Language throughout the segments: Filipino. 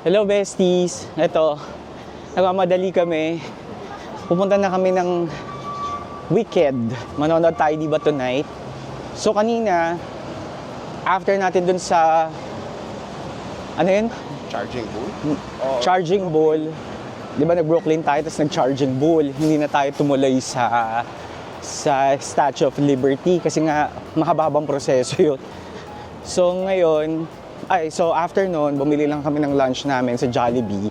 Hello besties! Ito, nagmamadali kami. Pupunta na kami ng Wicked. Manonood tayo di ba tonight? So kanina, after natin dun sa, ano yun? Charging bull? Charging Bull. Di ba nag-Brooklyn tayo, tapos nag-Charging Bull. Hindi na tayo tumuloy sa Statue of Liberty kasi nga mahaba-habang proseso yun. So ngayon, so after noon, bumili lang kami ng lunch namin sa Jollibee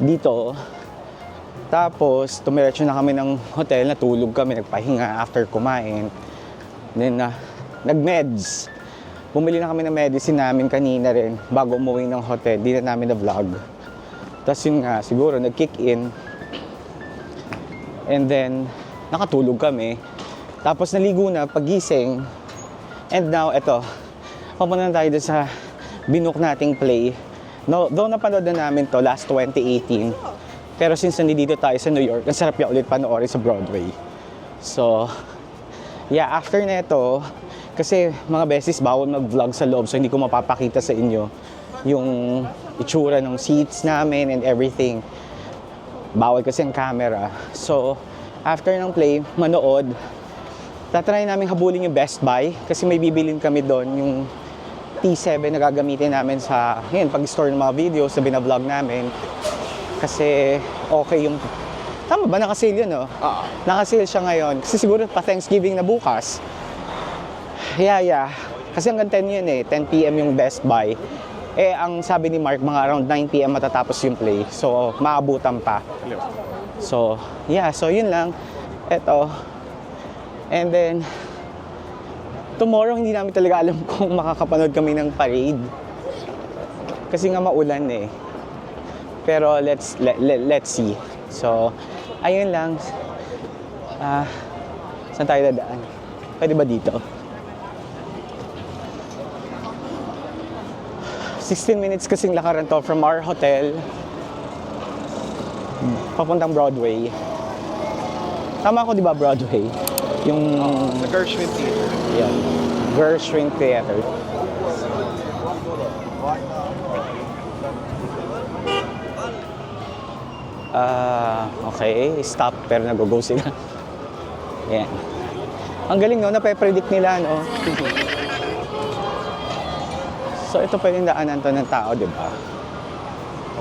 dito. Tapos, tumiretso na kami ng hotel, natulog kami, nagpahinga after kumain. Then, nag-meds. Bumili na kami ng medicine namin kanina rin bago umuwi ng hotel. Di na namin na-vlog. Tapos yun nga, siguro nag-kick in. And then, nakatulog kami. Tapos naligo na, pagising. And now, eto, papunta na tayo dun sa binook nating play. No, though napanood na namin to last 2018. Pero since nandito tayo sa New York, ang sarap niya ulit panoorin sa Broadway. So, yeah, after neto, kasi mga beses bawal mag-vlog sa loob so hindi ko mapapakita sa inyo yung itsura ng seats namin and everything. Bawal kasi ang camera. So, after ng play, manood, tatry namin habulin yung Best Buy kasi may bibilin kami doon yung T7 na gagamitin namin sa, yun, pag-store ng mga videos na binablog namin. Kasi okay yung... Tama ba? Naka-sale yun, no? Naka-sale siya ngayon. Kasi siguro pa Thanksgiving na bukas. Yeah. Kasi hanggang 10 yun eh. 10 p.m. yung Best Buy. Eh, ang sabi ni Mark, mga around 9 p.m. matatapos yung play. So, maabutan pa. So, yeah. So, yun lang. Eto. And then, tomorrow, hindi namin talaga alam kung makakapanood kami ng parade. Kasi nga maulan eh. Pero let's see. So, ayun lang. Saan tayo dadaan? Pwede ba dito? 16 minutes kasing lakaran to from our hotel. Papuntang Broadway. Tama ako, di ba, Broadway? Yung... Sa Gershwin Theater. Yeah. Gershwin Theater. Okay, stop, pero nag-go sila. Yan. Ang galing, no? Nape-predict nila, no? So, ito pwedeng daanan to ng tao, di ba?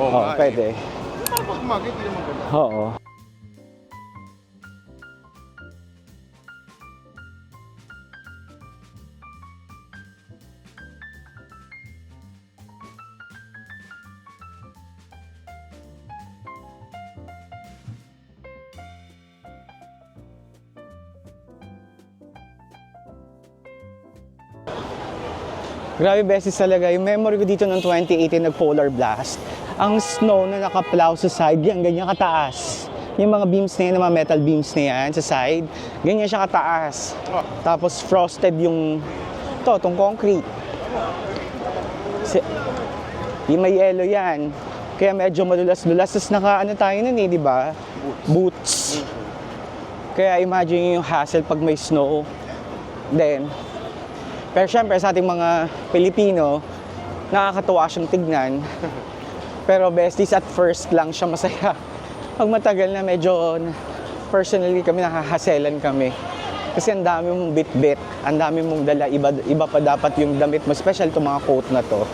Oo, pwede. Pag umaga, hindi naman ganun. Oo. Grabe beses talaga. Yung memory ko dito ng 2018 nag-polar blast. Ang snow na nakaplow sa side, yan, ganyan kataas. Yung mga beams na yan, mga metal beams na yan sa side, ganyan siya kataas. Tapos frosted yung, itong concrete. Yung may yellow yan. Kaya medyo madulas-dulas. Tapos naka-ano tayo nun eh, di ba? Boots. Kaya imagine yung hassle pag may snow. Then, pero syempre sa ating mga Pilipino, nakakatuwa siyang tignan. Pero besties, at first lang siya masaya. Pag matagal na medyo, personally kami nakahaselan kami. Kasi ang dami mong bit-bit, ang dami mong dala, iba pa dapat yung damit mo, special itong mga coat na to.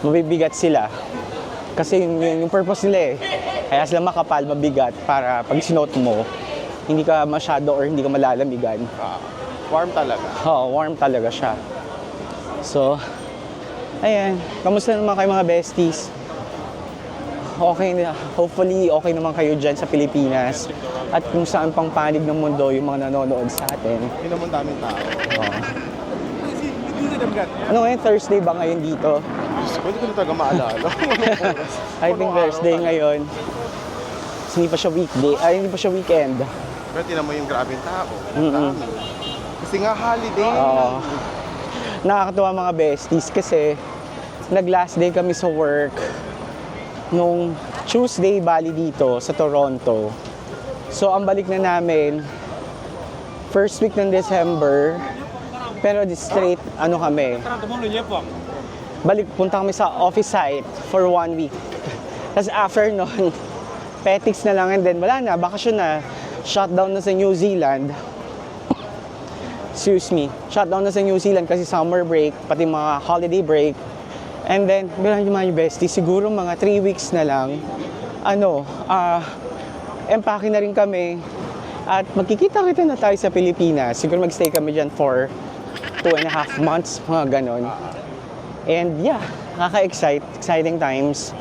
Mabibigat sila. Kasi yung purpose nila eh. Kaya sila makapal, mabigat, para pag sinuot mo, hindi ka masyado or hindi ka malalamigan. Warm talaga. Oo, warm talaga siya. So, ayan. Kamusta naman kayo mga besties? Okay na. Hopefully, okay naman kayo dyan sa Pilipinas. At kung saan pang panig ng mundo yung mga nanonood sa atin. Hindi naman daming tao. Oo. Ano ngayon? Thursday ba ngayon dito? Pwede ko na talaga maalala. I think Thursday ngayon. Hindi pa siya weekday. Ay, hindi pa siya weekend. Pero tinan mo yung grabing tao. Dami. Kasi nga holiday. Nakakatuwa mga besties kasi nag-last day kami sa work nung Tuesday bali dito sa Toronto. So ang balik na namin first week ng December, pero straight ano kami punta kami sa office site for 1 week. Tapos after nun, petics na lang and then wala na, bakasyon na. Shutdown na sa New Zealand. Excuse me. Shutdown na sa New Zealand kasi summer break, pati mga holiday break. And then, bilang yung mga bestie, siguro mga 3 weeks na lang, empake na rin kami. At magkikita-kita na tayo sa Pilipinas. Siguro magstay kami dyan for 2.5 months, mga ganon. And yeah, exciting times.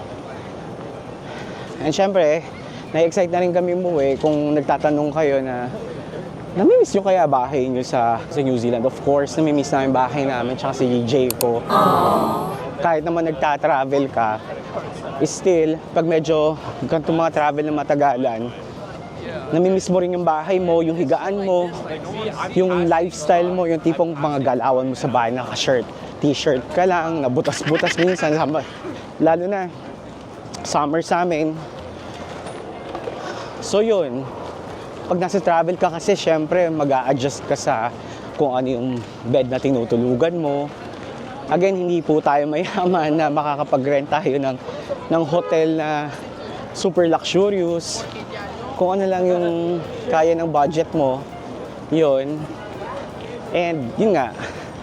And syempre, na-excite na rin kami umuwi kung nagtatanong kayo na namimiss nyo kaya bahay nyo sa New Zealand. Of course, namimiss namin bahay namin tsaka si DJ ko. Kahit naman nagta-travel ka, still, pag medyo ganito mga travel na matagalan, namimiss mo rin yung bahay mo, yung higaan mo, yung lifestyle mo, yung tipong mga galawan mo sa bahay, naka-shirt, t-shirt ka lang, nabutas-butas minsan, lalo na summer sa amin. So yun, pag nasa travel ka kasi syempre mag-a-adjust ka sa kung ano yung bed na tinutulugan mo. Again, hindi po tayo mayaman na makakapag-rent tayo ng hotel na super luxurious. Kung ano lang yung kaya ng budget mo, yun. And yun nga,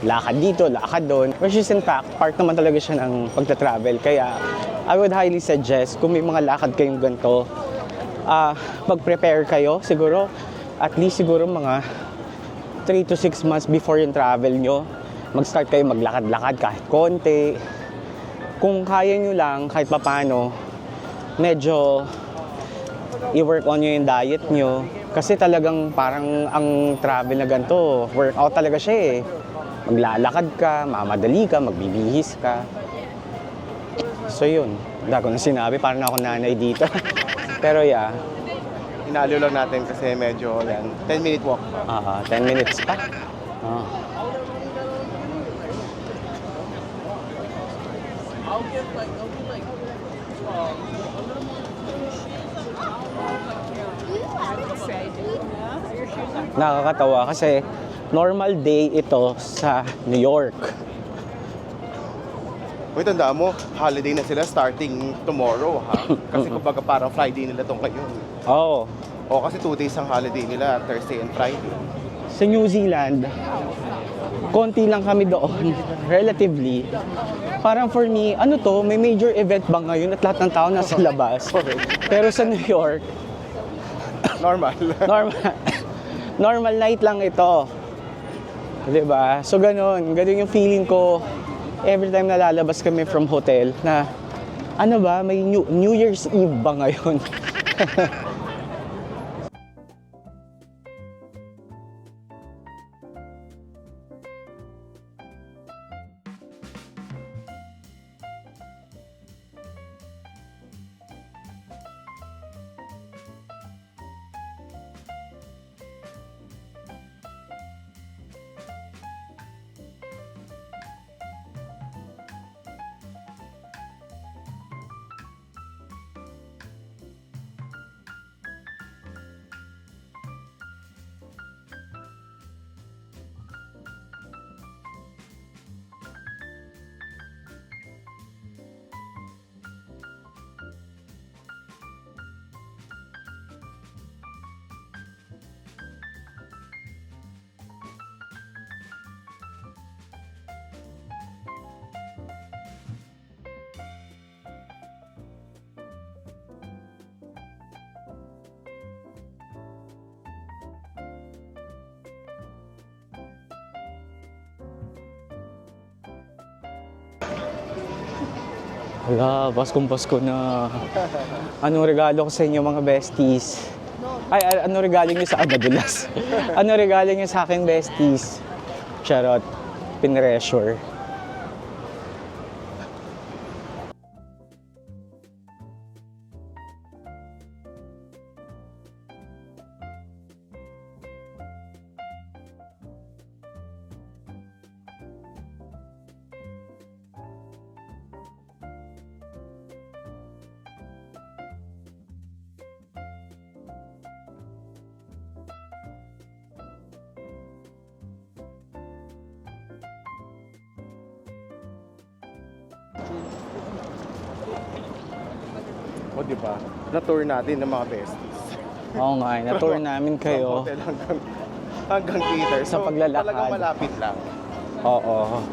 lakad dito, lakad doon. Which is in fact, part naman talaga siya ng pagta-travel. Kaya I would highly suggest kung may mga lakad kayong ganito, mag-prepare kayo siguro, at least siguro mga 3 to 6 months before yung travel nyo. Mag-start kayo maglakad-lakad kahit konti. Kung kaya nyo lang, kahit papano, medyo i-work on nyo yung diet nyo. Kasi talagang parang ang travel na ganito, workout talaga siya eh. Maglalakad ka, mamadali ka, magbibihis ka. So yun, hindi ko na sinabi, parang ako nanay dito. Pero yeah. Inalo lang natin kasi medyo 10-minute walk. 10 minutes pa. Nakakatawa kasi normal day ito sa New York. Uy, tandaan mo, holiday na sila starting tomorrow, ha? Kasi kumbaga parang Friday nila tong ngayon. Oo. O kasi 2 days ang holiday nila, Thursday and Friday. Sa New Zealand, konti lang kami doon, relatively. Parang for me, ano to, may major event ba ngayon at lahat ng tao nasa labas? Pero sa New York, Normal. normal night lang ito. 'Di ba? So ganun yung feeling ko every time na lalabas kami from hotel na ano ba, may New Year's Eve ba ngayon? Hala, Paskong-Pasko na. Anong regalo ko sa inyo mga besties? Ay, ano regalo niyo sa Adadulas? Ano regalo niyo sa akin besties? Charot. Pinressure. O, di ba? Na-tour natin ng mga besties. Oo nga, na-tour namin From kayo. hotel hanggang theater. Sa paglalakad. Talagang malapit lang. Oo.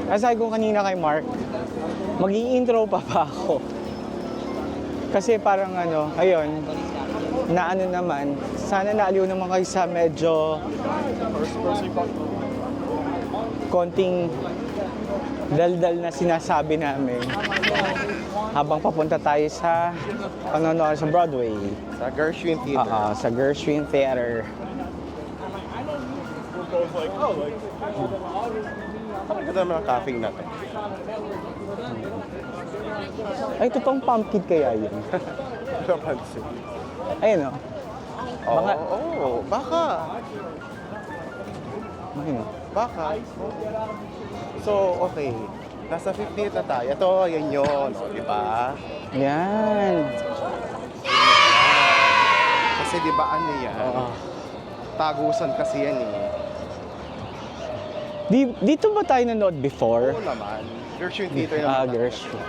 Kasi sabi ko kanina kay Mark, mag-i-intro pa ako. Kasi parang ano, ayun, na ano naman, sana naaliw naman kayo sa medyo konting daldal na sinasabi namin habang papunta tayo sa panonood sa Broadway. Sa Gershwin Theater. Sa Gershwin Theater. Ang ganda naman ang cafe na to. Ay, totoong pumpkin kaya yun. Napansin. Ayun o. Baka. Ayun o. Baka. So, okay. Nasa 50th na tayo. Ito, yan yun. O, di ba? Yan. Kasi di ba ano yan? Tagusan kasi yan eh. Dito ba tayo nanood before? Oo naman. Gershwin Theater naman. Gershwin.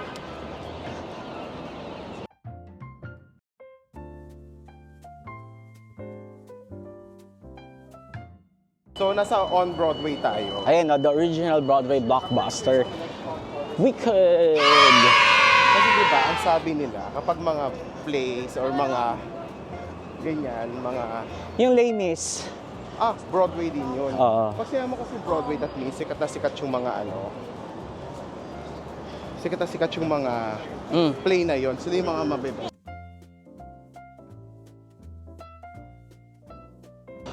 So, nasa on-Broadway tayo. Ayan o, the original Broadway blockbuster. Wicked! Kasi di ba, ang sabi nila, kapag mga plays or mga ganyan, mga... Yung Les Mis. Broadway din yun. Oo. Kasi mo kasi Broadway, that means sikat na sikat yung mga ano, sikat na sikat yung mga play na yun. Sila yung mga mabibig.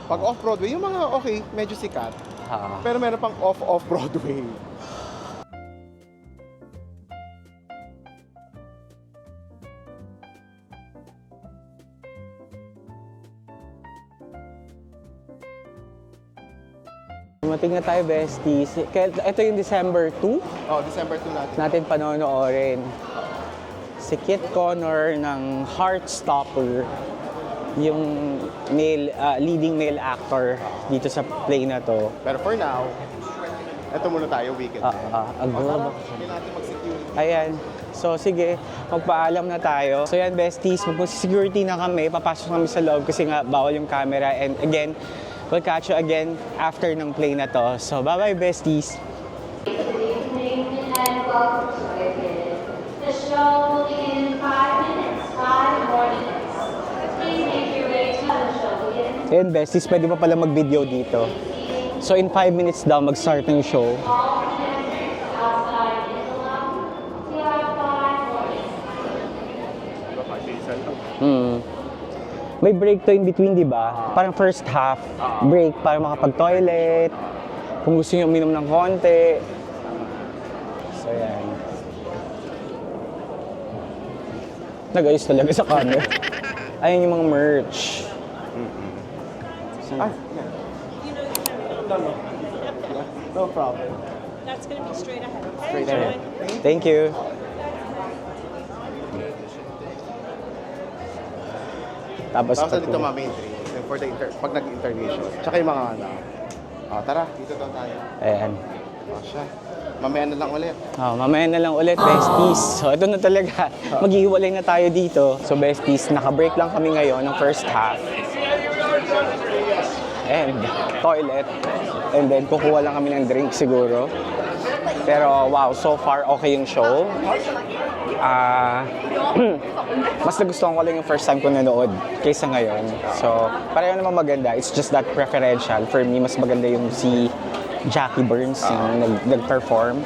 Pag off-Broadway, yung mga okay, medyo sikat. Pero meron pang off-Broadway. Dumating na tayo, besties. Ito yung December 2 December 2 natin. natin panonoorin. Si Kit Connor ng Heartstopper, yung leading male actor dito sa play na to. Pero for now, ito muna tayo, weekend. Hindi natin mag-security. Ayan. So, sige, magpaalam na tayo. So, yan, besties, mag-security na kami. Papasok kami sa loob kasi nga bawal yung camera. And again, we'll catch you again after ng play na to. So, bye-bye, besties. Good evening and welcome to Wicked. The show will begin in 5 minutes, 5 more minutes. Please make your way to the show begin. Ayan, besties, pwede pa pala mag-video dito. So, in 5 minutes daw, mag-start ng show. All minutes outside is allowed. We have 5 more minutes. May break to in between, di ba? Parang first half, break para makapag-toilet. Kung gusto nyo uminom ng konti. So, yan. Nag-ayos talaga sa camera. Ayan yung mga merch. No problem. That's going to be straight ahead. Okay? Straight ahead. Thank you. Tapos Dito main entry for the pag nag-intermission. Tsaka yung mga ano. Tara, dito tayo. Ayan. Siya. Mamaya na lang ulit. Mamaya na lang ulit, besties. So, ito na talaga. Maghihiwalay na tayo dito. So, besties, naka-break lang kami ngayon ng first half. And toilet. And then, kukuha lang kami ng drink siguro. Pero, wow, so far, okay yung show. Mas nagustuhan ko lang yung first time ko nanood kaysa ngayon. So, pareho naman maganda. It's just that preferential. For me, mas maganda yung si Jackie Burns yung nag-perform.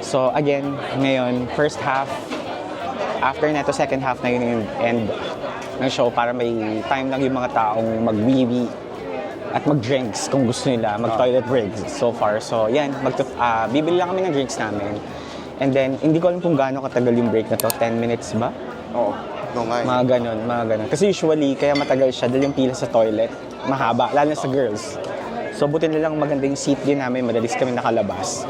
So, again, ngayon, first half. After na to, second half na yun yung end ng show para may time lang yung mga taong mag-wiwi at mag-drinks kung gusto nila, mag-toilet breaks so far. So, yan, bibili lang kami ng drinks namin. And then, hindi ko alam kung gaano katagal yung break na to. 10 minutes ba? Oo. Mga ganon. Kasi usually, kaya matagal siya dahil yung pila sa toilet, mahaba, lalo na sa girls. So, buti na lang maganda yung seat din namin, madalis kami nakalabas.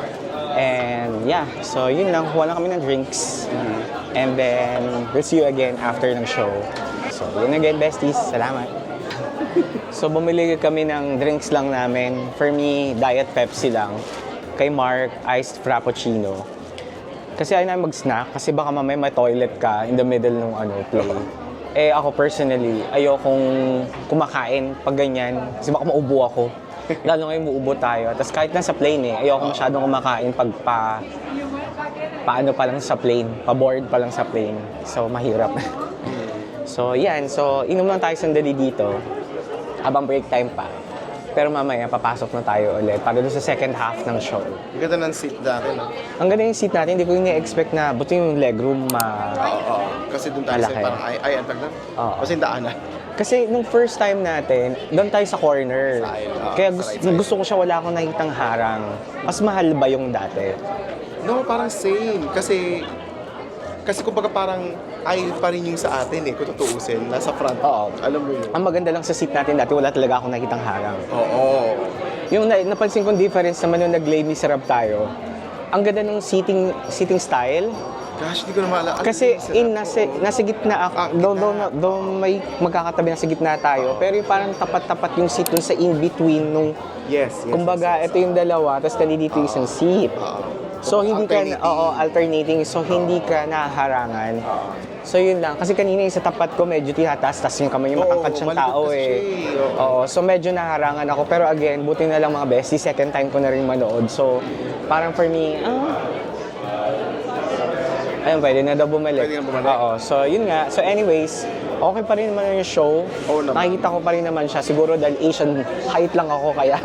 And yeah, so yun lang, kuha lang kami ng drinks. And then, we'll see you again after ng show. So, yun again, besties. Salamat. So, bumili kami ng drinks lang namin. For me, Diet Pepsi lang. Kay Mark, Iced Frappuccino. Kasi ayaw namin mag-snack kasi baka mamaya may toilet ka in the middle ng play. Eh ako personally, ayokong kumakain pag ganyan kasi baka maubo ako. Lalo ngayon muubo tayo. Tapos kahit nasa plane ayoko masyadong kumakain pag paano pa lang sa plane, pa-board pa lang sa plane. So mahirap. So yan, so inom lang tayo sandali dito habang break time pa. Pero mamaya, papasok na tayo ulit para doon sa second half ng show. Ang ganda ng seat natin. Ang ganda yung seat natin, hindi ko ini-expect na buti yung legroom Oo. Kasi doon tayo sa Malaki. parang ay antag na. Oo. Kasi yung daanan. Kasi nung first time natin, doon tayo sa corner. Sa aisle, Kaya sa gusto, right side. gusto ko siya, wala akong nakitang harang. Mas mahal ba yung dati? No, parang same. Kasi kumbaga parang aisle pa rin yung sa atin kung tutuusin. Nasa front. Oo. Alam mo yun. Ang maganda lang sa seat natin dati, wala talaga akong nakitang harang. Oo. Yung napansin kong difference naman nung nag-Les Miserables tayo, ang ganda ng seating style. Gosh, hindi ko na maalala. Kasi nasa gitna ako, doon may magkakatabi nasa gitna tayo, pero yung parang tapat-tapat yung seat dun sa in-between nung, Yes. kumbaga, ito yung dalawa, tapos nandito yung isang seat. So, hindi ka, alternating, so hindi ka nahaharangan. So, yun lang. Kasi kanina yung sa tapat ko, medyo tinataas-tas yung kamay yung matangkad siyang malikot tao kasi siya Oo, so medyo naharangan ako. Pero again, buti na lang mga bestie, second time ko na rin manood. So, parang for me, ayun, pwede na daw bumalik. Pwede na bumalik. Oo, so yun nga. So anyways, okay pa rin naman yung show. Oo naman. Nakikita ko pa rin naman siya. Siguro dahil Asian height lang ako, kaya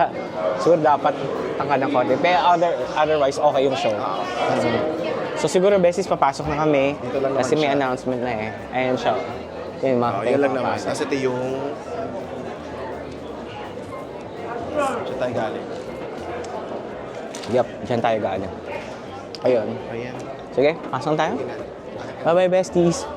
siguro dapat tangkad ng konti. Pero otherwise, okay yung show. So siguro, beses papasok na kami. Dito lang naman Kasi may siya. announcement na Ayan siya. Yun, mga Yun lang naman. papasok. Kasi ito yung... Siya tayo galing. Yep, dyan tayo galing. Ayun. Ayan. Sige, pasok tayo. Bye-bye, besties.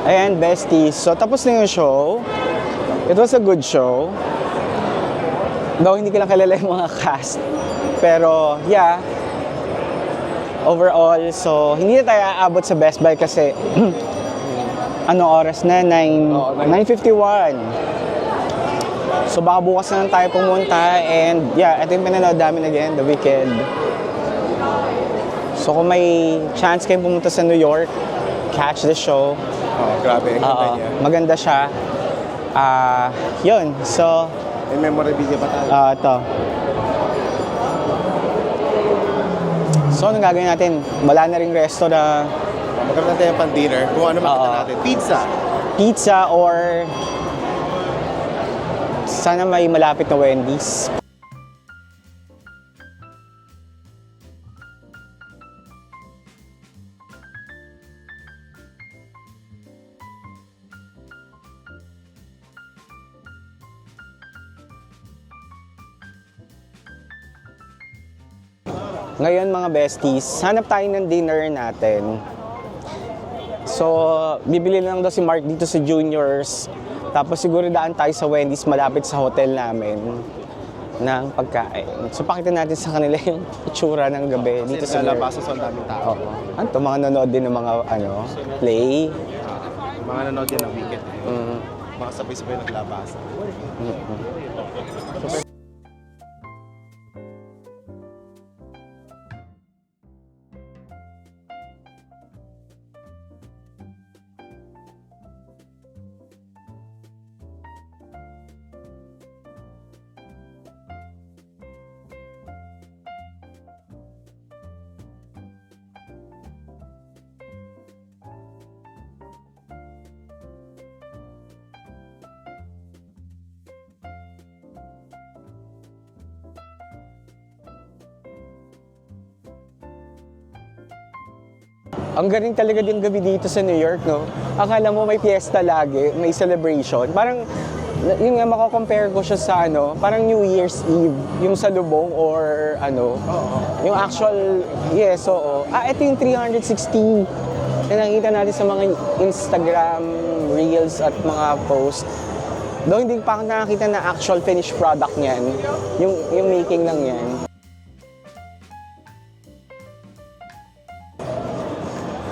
Ayan, besties. So, tapos na yung show. It was a good show. Though, hindi ko lang kilala yung mga cast. Pero, yeah. Overall, so, hindi na tayo aabot sa Best Buy kasi ano oras na? 9:51. So, baka bukas na lang tayo pumunta. And, yeah, ito yung pinanood namin again, The Weeknd. So, kung may chance kayong pumunta sa New York, catch the show. Oh, grabe. Ang ganda Oo, niya. maganda siya. Yun. So, May memorabilia pa tayo. ito. So, anong gagawin natin? Wala na ring resto na Magkaroon tayo pang dinner. Kung ano makita Oo. natin. Pizza. pizza or sana may malapit na Wendy's. Ngayon mga besties, hanap tayo ng dinner natin. So, bibili lang daw si Mark dito sa Juniors. Tapos siguro daan tayo sa Wendy's malapit sa hotel namin ng pagkain. So, pakita natin sa kanila yung itsura ng gabi dito sa New York. Nalabasa sa daming tao. Oo. Ano to, mga nanonood din ng mga play. Mga nanood yan ng weekend. Mm. Mga sabay-sabay naglabasa. Ang galing talaga din gabi dito sa New York, no? Akala mo may fiesta lagi, may celebration. Parang Yun nga, makakompare ko siya sa ano, parang New Year's Eve, yung sa lubong or ano, yung actual, yes, oo. Ito yung 360 na nakita natin sa mga Instagram Reels at mga post. Though hindi pa ako nakakita na actual finished product niyan, yung making lang yan.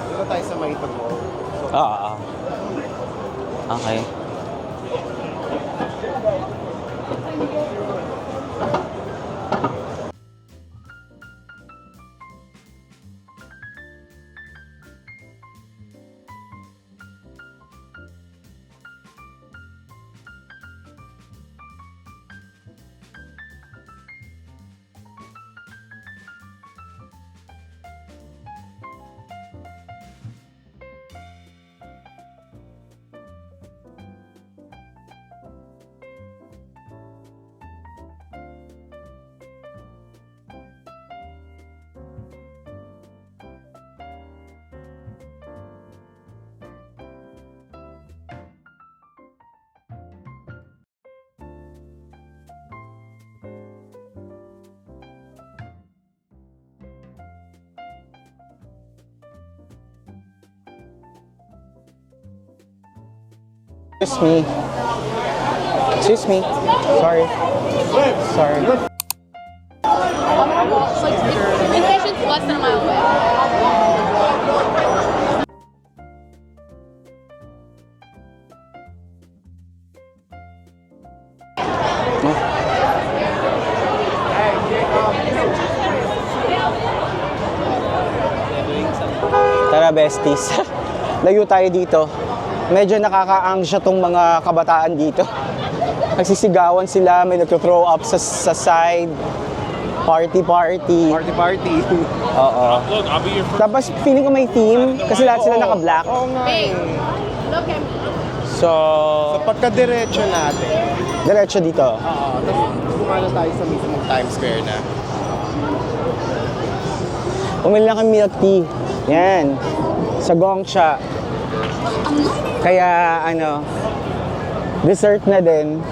Dito tayo sa Mahito Mall. Oo. Okay. Excuse me. Excuse me. Sorry. Sorry. Like, Impatience less than a mile away. Tara, besties. Layo tayo dito. Medyo nakaka-anxious tong mga kabataan dito. Nagsisigawan sila, may nagto-throw up sa side. Party. Party. Oo. Tapos feeling ko may team kasi lahat sila naka-black. Oo nga eh. Look at me. So, So pagka-diretso natin, diretso dito. tapos gumala tayo sa mismong Times Square na. Umili lang kami milk tea. Yan. Sa Gongcha. Kaya ano, dessert na din.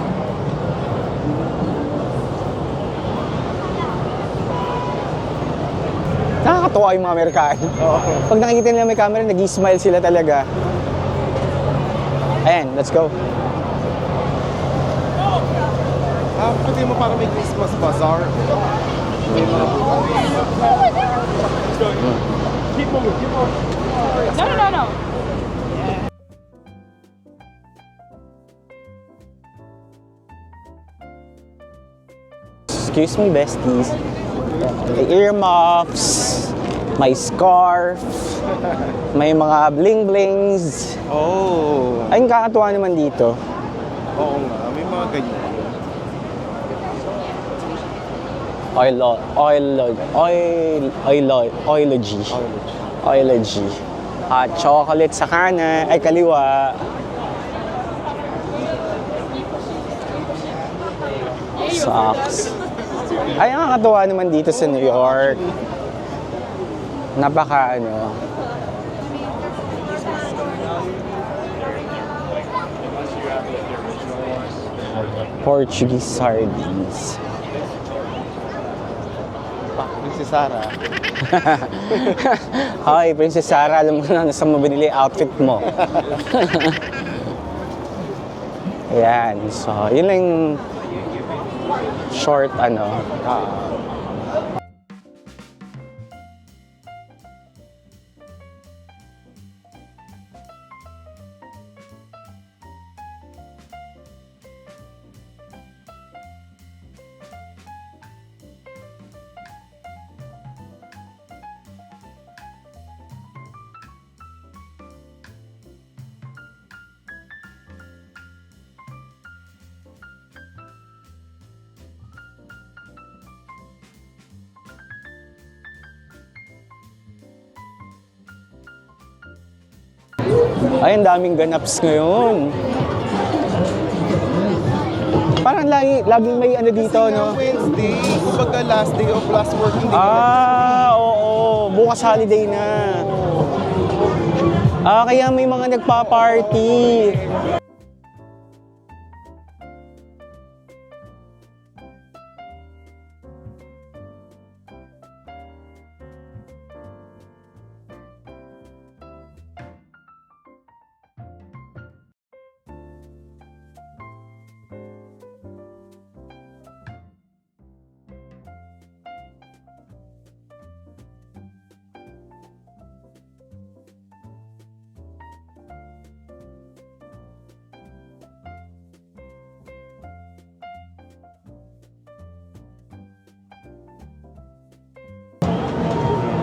Nakakatuwa yung mga Amerikano. Pag nakikita nila may camera, nag-smile sila talaga. Ayan, let's go. Pati mo para may Christmas bazaar. May mga No. Excuse me, besties. May earmuffs, may scarf, may mga bling-blings. Oh. Ayun, kakatuwa naman dito. Oo nga, may mga ganyan. Oilogy. Hot chocolate sa kanan, ay kaliwa. Socks. Ay, nakakatuwa naman dito sa New York. Napaka ano. Portuguese sardines. Si Sarah. Hi, Princess Sarah, alam mo na saan mo binili outfit mo. Ayan, so yun lang yung short ano. Ay, ang daming ganaps ngayon. Parang laging may ano dito, no? Wednesday, kumbaga last day of last working day. Oo. Bukas holiday na. Kaya may mga nagpa-party.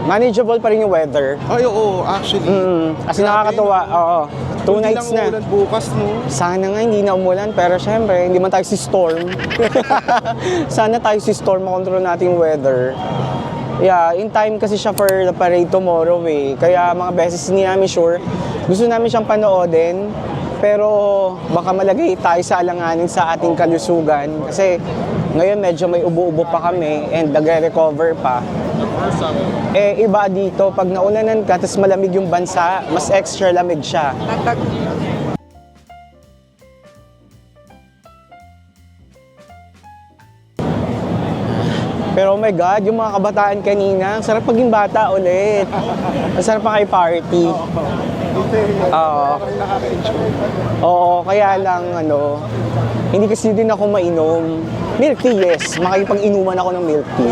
Manageable pa rin yung weather. Ay, oo, actually. Kasi Grabe, nakakatuwa, no? oo. 2 Hindi nights lang na. uulan bukas, no? Sana nga hindi na umulan, pero syempre, hindi man tayo si storm. Sana tayo si storm, makontrol natin yung weather. Yeah, in time kasi siya for the parade tomorrow eh. Kaya mga beses hindi namin sure. Gusto namin siyang panoodin, pero baka malagay tayo sa alanganin sa ating kalusugan. Kasi ngayon medyo may ubo-ubo pa kami and nagre-recover pa. Eh, iba dito, pag naulanan ka, tapos malamig yung bansa, mas extra lamig siya. Pero oh my God, yung mga kabataan kanina, ang sarap maging bata ulit. Ang sarap makiparte. Oo. Oo, kaya lang hindi kasi din ako mainom. Milk tea, yes. Makikipag-inuman ako ng milk tea.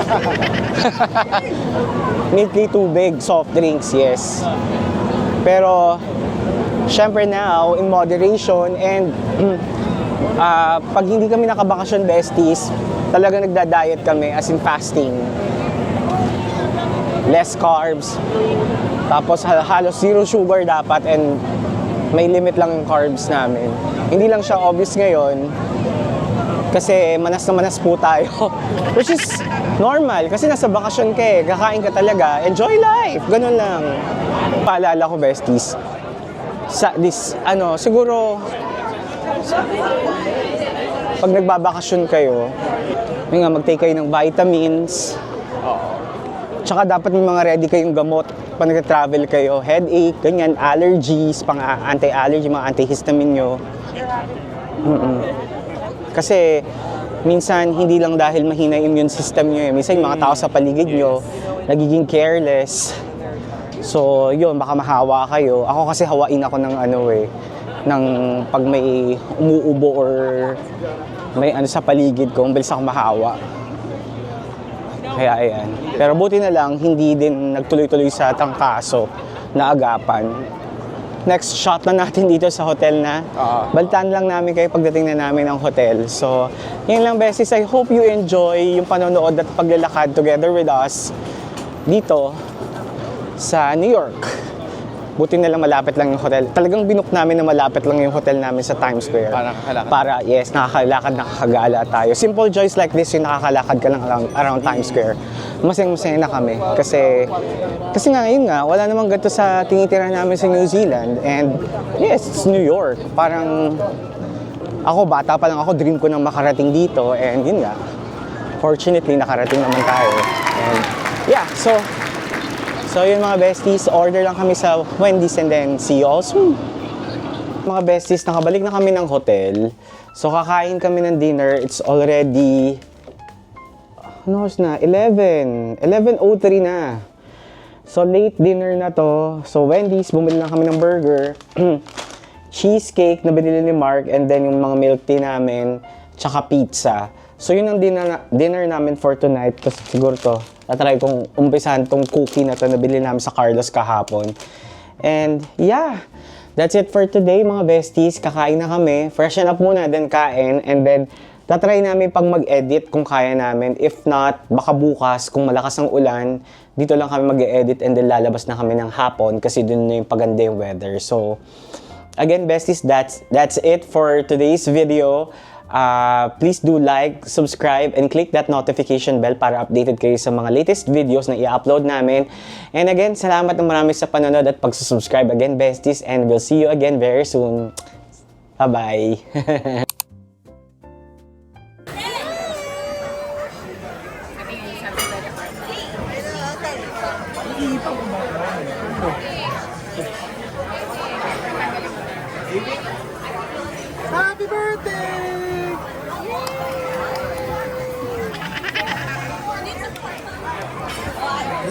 Milk tea, tubig, soft drinks, yes. Pero, syempre now, in moderation and pag hindi kami nakabakasyon, besties, talaga nagda-diet kami, as in fasting. Less carbs. Tapos halos zero sugar dapat and may limit lang yung carbs namin. Hindi lang siya obvious ngayon kasi manas na manas po tayo. Which is normal kasi nasa bakasyon ka eh, kakain ka talaga. Enjoy life! Ganun lang. Paalala ko, besties. Siguro pag nagbabakasyon kayo, mag-take kayo ng vitamins. Tsaka dapat may mga ready kayong gamot pag nag-travel kayo. Headache, ganyan, allergies, pang anti-allergy, mga antihistamine nyo. Kasi minsan hindi lang dahil mahina yung immune system nyo. Minsan yung mga tao sa paligid nyo, nagiging careless. So yun, baka mahawa kayo. Ako kasi hawain ako ng ng pag may umuubo or may sa paligid ko, bilis ako mahawa. Kaya ayan. Pero buti na lang, hindi din nagtuloy-tuloy sa trangkaso na agapan. Next shot na natin dito sa hotel na. Baltaan lang namin kayo pagdating na namin ng hotel. So, yun lang beses. I hope you enjoy yung panonood at paglalakad together with us dito sa New York. Buti na lang malapit lang yung hotel. Talagang binook namin na malapit lang yung hotel namin sa Times Square. Para, yes, nakakalakad, nakakagala tayo. Simple joys like this, yung nakakalakad ka lang around Times Square. Masayang-masaya na kami. Kasi nga, yun nga, wala namang ganito sa tinitira namin sa New Zealand. And yes, it's New York. Parang, ako, bata pa lang ako, dream ko nang makarating dito. And yun nga, fortunately, nakarating naman tayo. And yeah, So yun mga besties, order lang kami sa Wendy's and then see you all soon. Mga besties, nakabalik na kami ng hotel. So kakain kami ng dinner. It's already, 11:03 na. So late dinner na to. So Wendy's, bumili lang kami ng burger. Cheesecake na binili ni Mark and then yung mga milk tea namin, tsaka pizza. So yun ang dinner namin for tonight. Kasi siguro to, natry kong umpisahan tong cookie na to na binili namin sa Carlos kahapon. And yeah, that's it for today mga besties. Kakain na kami. Freshen up muna, then kain. And then, tatry namin pag mag-edit kung kaya namin. If not, baka bukas, kung malakas ang ulan, dito lang kami mag-edit and then lalabas na kami ng hapon kasi dun na yung paganda yung weather. So, again besties, that's it for today's video. Please do like, subscribe, and click that notification bell para updated kayo sa mga latest videos na i-upload namin. And again, salamat ng marami sa panonood at pagsusubscribe again, besties. And we'll see you again very soon. Bye-bye! Happy birthday!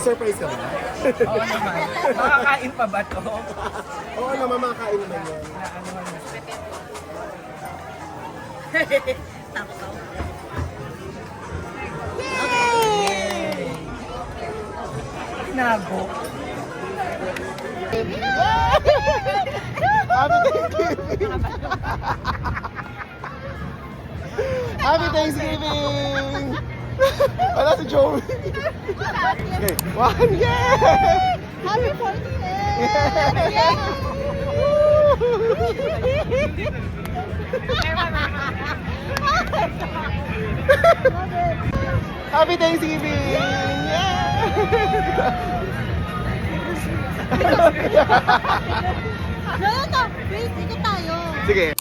Surprise ka ba? Oo naman. Makakain pa ba to? Oo naman, makakain naman yan. Nago. Happy Thanksgiving! Wala si Joey. Okay, 1, yeah! Happy 40th! Happy Thanksgiving! Yeah! No. Wait, ikot tayo. Sige.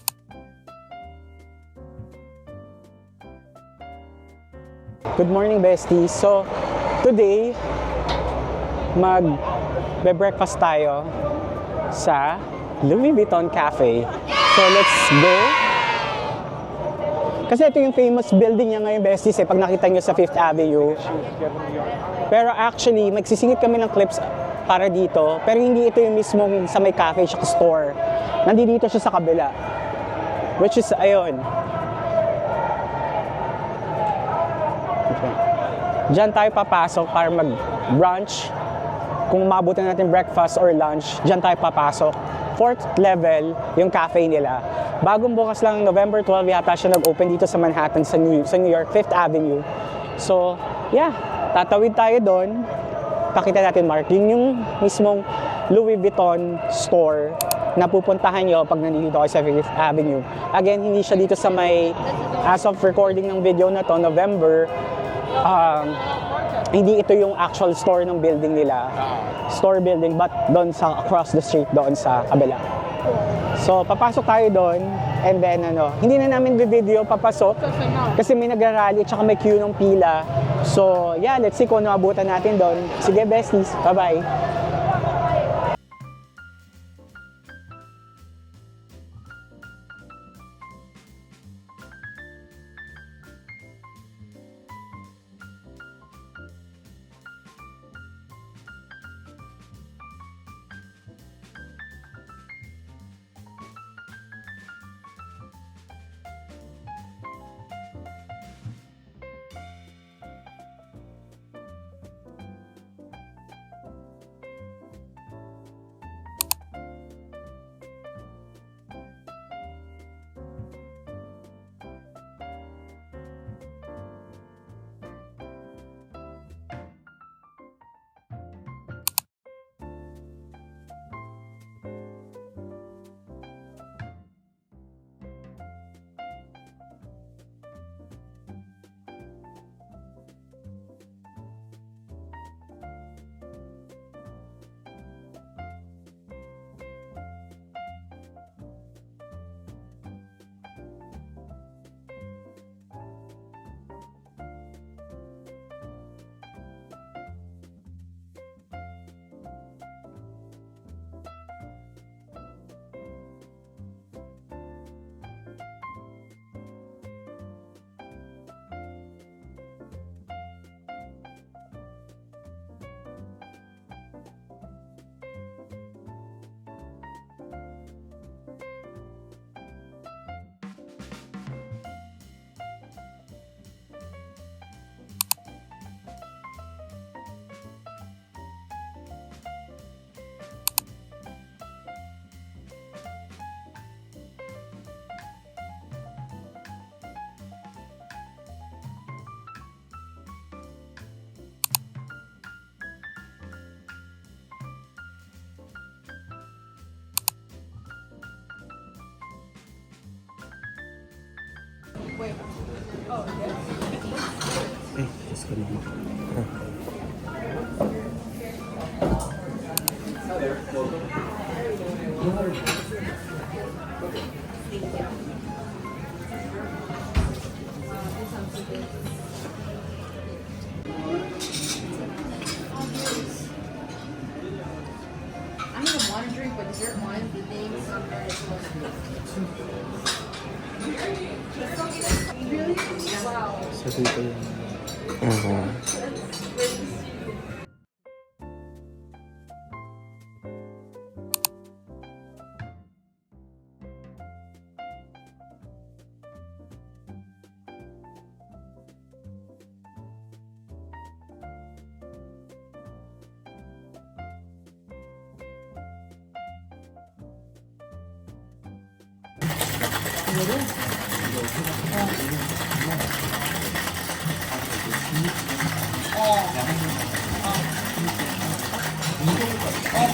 Good morning, besties. So, today, mag-breakfast tayo sa Louis Vuitton Cafe. So, let's go. Kasi ito yung famous building niya ngayon, besties, pag nakita nyo sa 5th Avenue. Pero actually, magsisingit kami ng clips para dito. Pero hindi ito yung mismong sa may cafe siya store. Nandito siya sa kabila. Which is, ayun. Diyan tayo papasok para mag-brunch. Kung mabutin natin breakfast or lunch, diyan tayo papasok. 4th level yung cafe nila. Bagong bukas lang, November 12 yata siya nag-open dito sa Manhattan, sa New York, 5th Avenue. So, yeah, tatawid tayo doon. Pakita natin, Mark, yun yung mismong Louis Vuitton store na pupuntahan nyo pag nandito kayo sa 5th Avenue. Again, hindi siya dito sa may, as of recording ng video na to, November, hindi ito yung actual store ng building nila. Store building, but doon sa across the street, doon sa kabila. So, papasok tayo doon, and then hindi na namin video papasok kasi may nagrarally at saka may queue ng pila. So, yeah, let's see kung ano abutan natin doon. Sige, besties. Bye-bye. I don't want to drink, but dessert wine, the things are very So, dito yung... Ay,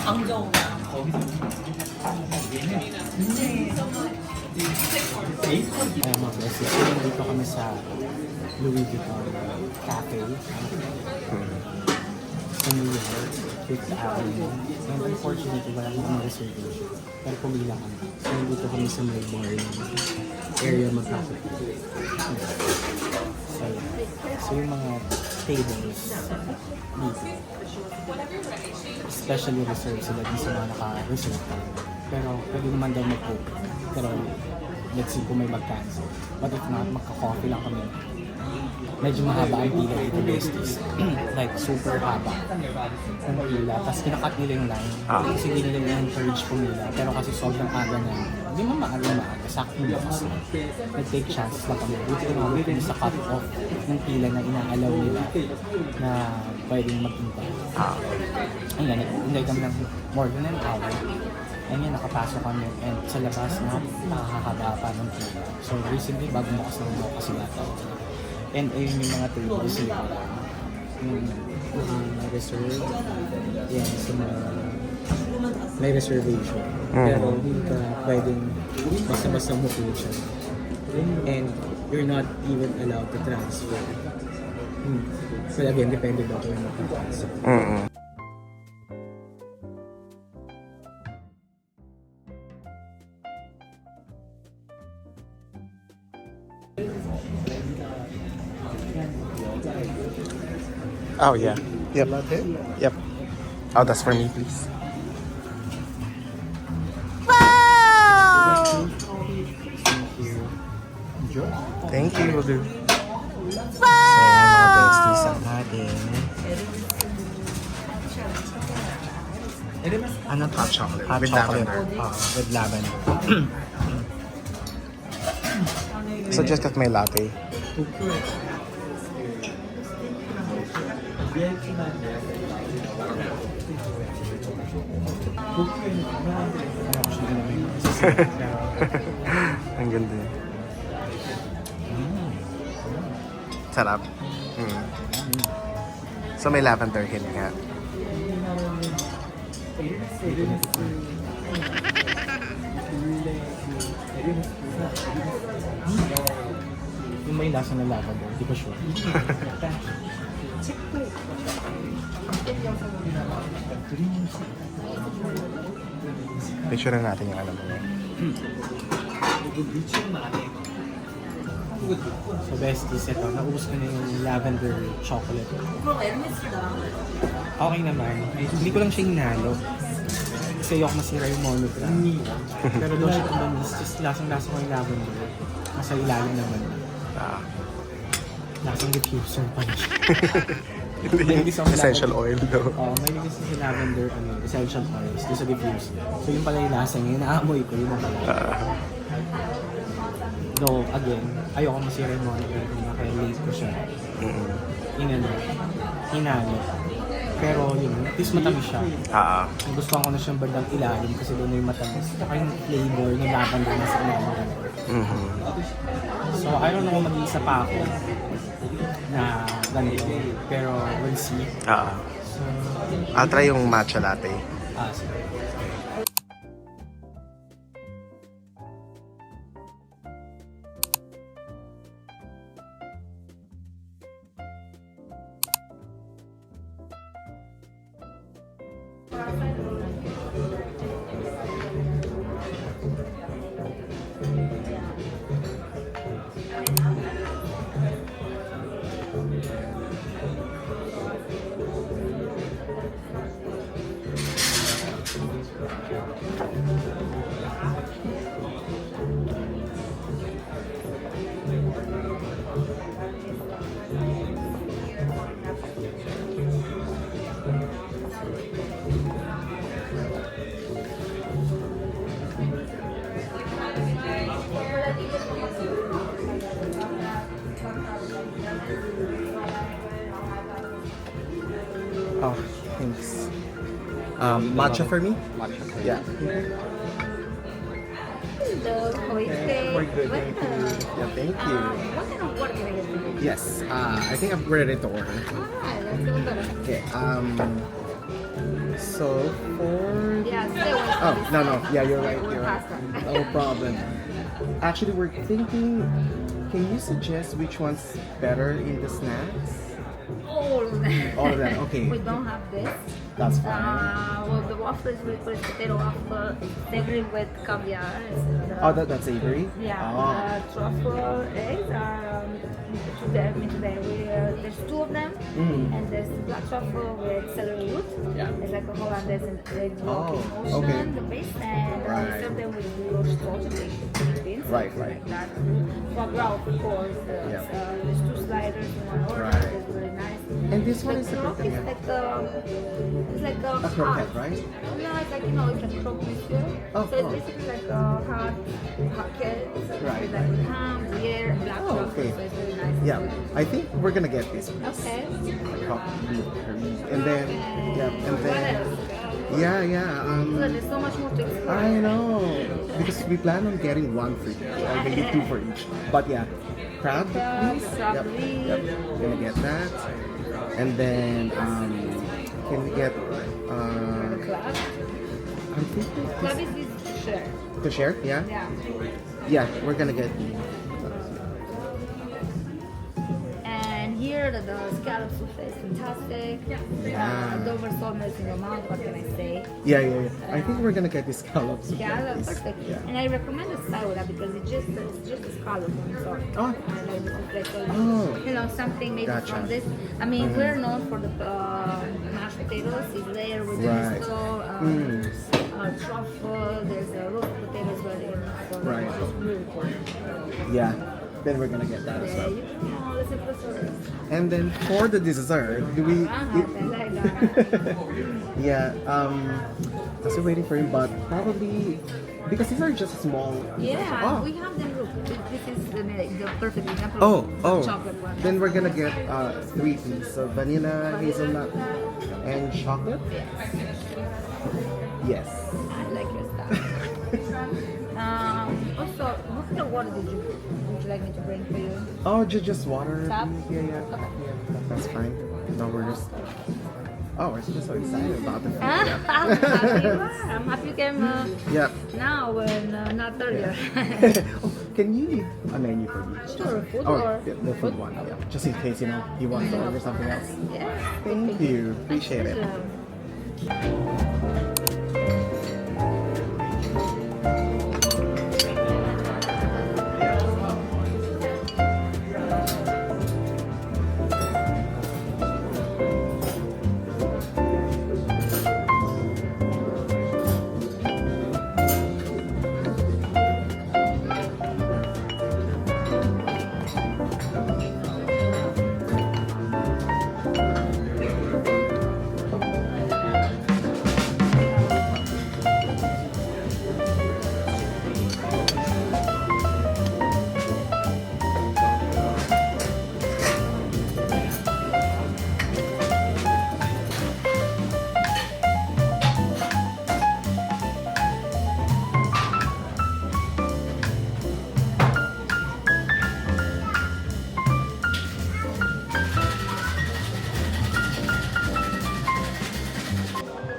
mga beses. So, nandito kami sa Louis Vuitton Cafe sa New York, Fifth Avenue. And unfortunately, wala kami reservation. Pero pumila kami. So, nandito kami sa may bar area magkakape. So, yung mga tables dito, especially reserved sila din sa mga naka-reserve pa. Pero pwede naman daw mag-open. Pero let's see kung may mag-cancel. But if not, magka-coffee lang kami. Medyo mahaba ang pila dito, besties. Like, super haba ang pila. Tapos kinakat nila yung line. Kasi hindi nila i-encourage pumila. Pero kasi sobrang aga na. Hindi mo maaga. Sakto nila kasi. Nag-take chances lang kami. Buti ko naman kami sa cut-off ng pila na inaalaw nila na pwedeng mag-intay. Ayan, nag-intay kami ng more than an hour. And yun, nakapasok kami and sa labas na nakakaba pa ng pila. So recently, bago bukas sila. And ayun yung mga tables nila. Yung reserve. Yan, sa mga may reservation. Pero hindi ka pwedeng basta-basta mukuha siya. And you're not even allowed to transfer. So again, depende ba kung mag-transfer. Oh, yeah. Yep. Yep. Oh, that's for me, please. Thank you, will do. So, yan, mga besties ang ating hot chocolate with lavender. With lavender. So just got my latte. Ang ganda. Sarap. So may lavender hint nga. Yung may lasa na lavender, hindi ko sure. Picture na natin yung alam mo. So besties, ito, naubos ko na yung lavender chocolate. Okay naman. Hindi ko lang siya hinalo. Kasi ayoko masira yung monogram. Pero doon siya tabanis. Just lasang-lasa ko yung lavender. Nasa ilalim naman. Lasang diffuser pa na siya. Essential oil daw. Oo, may nagis sa lavender, essential oils, doon sa diffuser. So yung pala yung lasa niya, yung naamoy ko, yun ang pala. Though, again, ayoko masira yung monogram niya, kaya late ko siya. Hinalo. Pero yun, at least matamis siya. Gustuhan ko na siyang bandang ilalim kasi doon na yung matamis. Saka yung flavor ng lavender na sa ilalim. So, I don't know kung mag-iisa pa ako na ganito. Pero, we'll see. So, I'll try yung matcha latte. sige. Oh, thanks. Matcha for me? Matcha. Yeah. Hello, We're good, thank you. Yeah, thank you. What kind of water can I get for you? Yes, I think I'm ready to order. Alright, let's go better. Okay, So for Yeah, stay away oh from this no no side. yeah you're right We're you're right. pasta. No problem. Actually, we're thinking. Can you suggest which one's better in the snacks? All of them. All of them. Okay. We don't have this. That's fine. Well, the waffle is with potato waffle, savory with caviar. Oh, that's savory. Yeah, Oh. truffle eggs are today. There's two of them, and there's black truffle with celery root. Yeah. It's like a Hollandaise and egg Oh, emulsion, okay. the base, and Right. we serve them with roast sausage, beans, Right, something right. like that. Foie gras, of course. Yeah. There's two sliders in one order. Right. It's really nice. And this one The is the croque croquette. it's like a croquette, heart. right? No, it's like it's like croque monsieur. Oh, So it's oh. basically like a hot Right, with like with ham, gruyere, black Oh, truffle. okay. So it's really nice. Yeah, I think we're gonna get this one. Okay. And then yeah, and What then else? yeah. So there's so much more to explore. I know because we plan on getting one for each, or maybe two for each. But yeah, crab, please. crab Yep, leaf. yep. Gonna get that, and then can we get Club. I'm thinking Club is this shirt. to share? Yeah, Yeah. we're gonna get. And here the scallop souffle is fantastic. Yeah. Dover salt melts in your mouth. What can I say? Yeah. I think we're gonna get the scallops. Scallop, please. perfect. Yeah. And I recommend the sourdough because it's just a scallop on salt. Oh. And like the souffle, so Oh. you know something maybe Gotcha. from this. I mean, we're known for the mashed potatoes. It's layered with Right. miso, truffle. There's roast potatoes well in. So Right. It's really cool. Yeah. Then we're gonna get that as Yeah, well. you know, let's have the And then for the dessert, do we? I like that. Yeah. I'm still waiting for him, but probably because these are just small. Yeah, Oh. we have them. Look, this is the perfect example Oh, of oh. chocolate one. Then we're gonna get three things. So vanilla, hazelnut, and chocolate. Yes. I like your style. Also, what kind of water would you like me to bring for you? Oh, just water. Tap? Yeah. That's fine. No worries. Oh, we're just so excited about the food. I'm happy you are. I'm happy you came Yeah. now and not earlier. Oh, can you leave a menu for me? Sure, food Oh, or the food one. Yeah. Just in case he wants to order something else. Yes. Thank you. Appreciate it.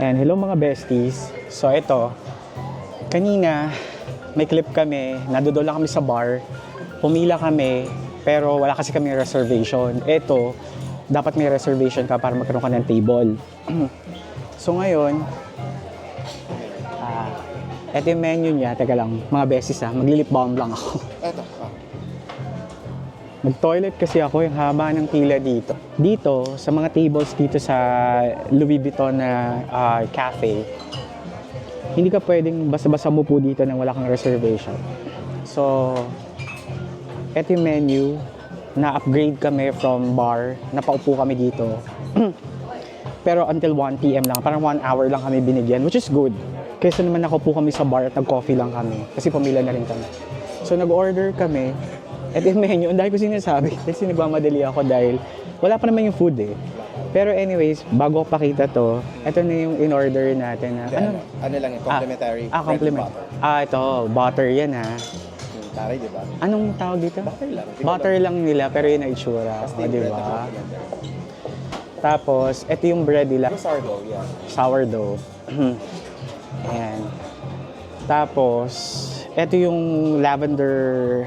And hello mga besties. So ito, kanina may clip kami, nandoon lang kami sa bar, pumila kami, pero wala kasi kami reservation. Ito, dapat may reservation ka para magkaroon ka ng table. So ngayon, ito yung menu niya. Teka lang, mga besties maglilip balm lang ako. Eto. Nag-toilet kasi ako, yung haba ng pila dito. Dito, sa mga tables dito sa Louis Vuitton na cafe, hindi ka pwedeng basta-basta mupo dito nang wala kang reservation. So, eto yung menu. Na-upgrade kami from bar. Napaupo kami dito. Pero until 1 p.m. lang. Parang 1 hour lang kami binigyan, which is good. Kaysa naman nakaupo kami sa bar at nag-coffee lang kami. Kasi pumila na rin kami. So, nag-order kami. Ito yung menu, ang dahil ko sinasabi kasi nagmamadali ako dahil wala pa naman yung food eh. Pero anyways, bago ko pakita to, ito na yung in-order natin na, Ano lang yung complimentary compliment. Ito, butter yan Taray, di ba? Anong tawag dito? Butter lang. Butter lang nila pero yun ang itsura. Tapos O, di ba? Tapos, ito yung bread nila. Sourdough, yeah. Sourdough. Ayan. Tapos, ito yung lavender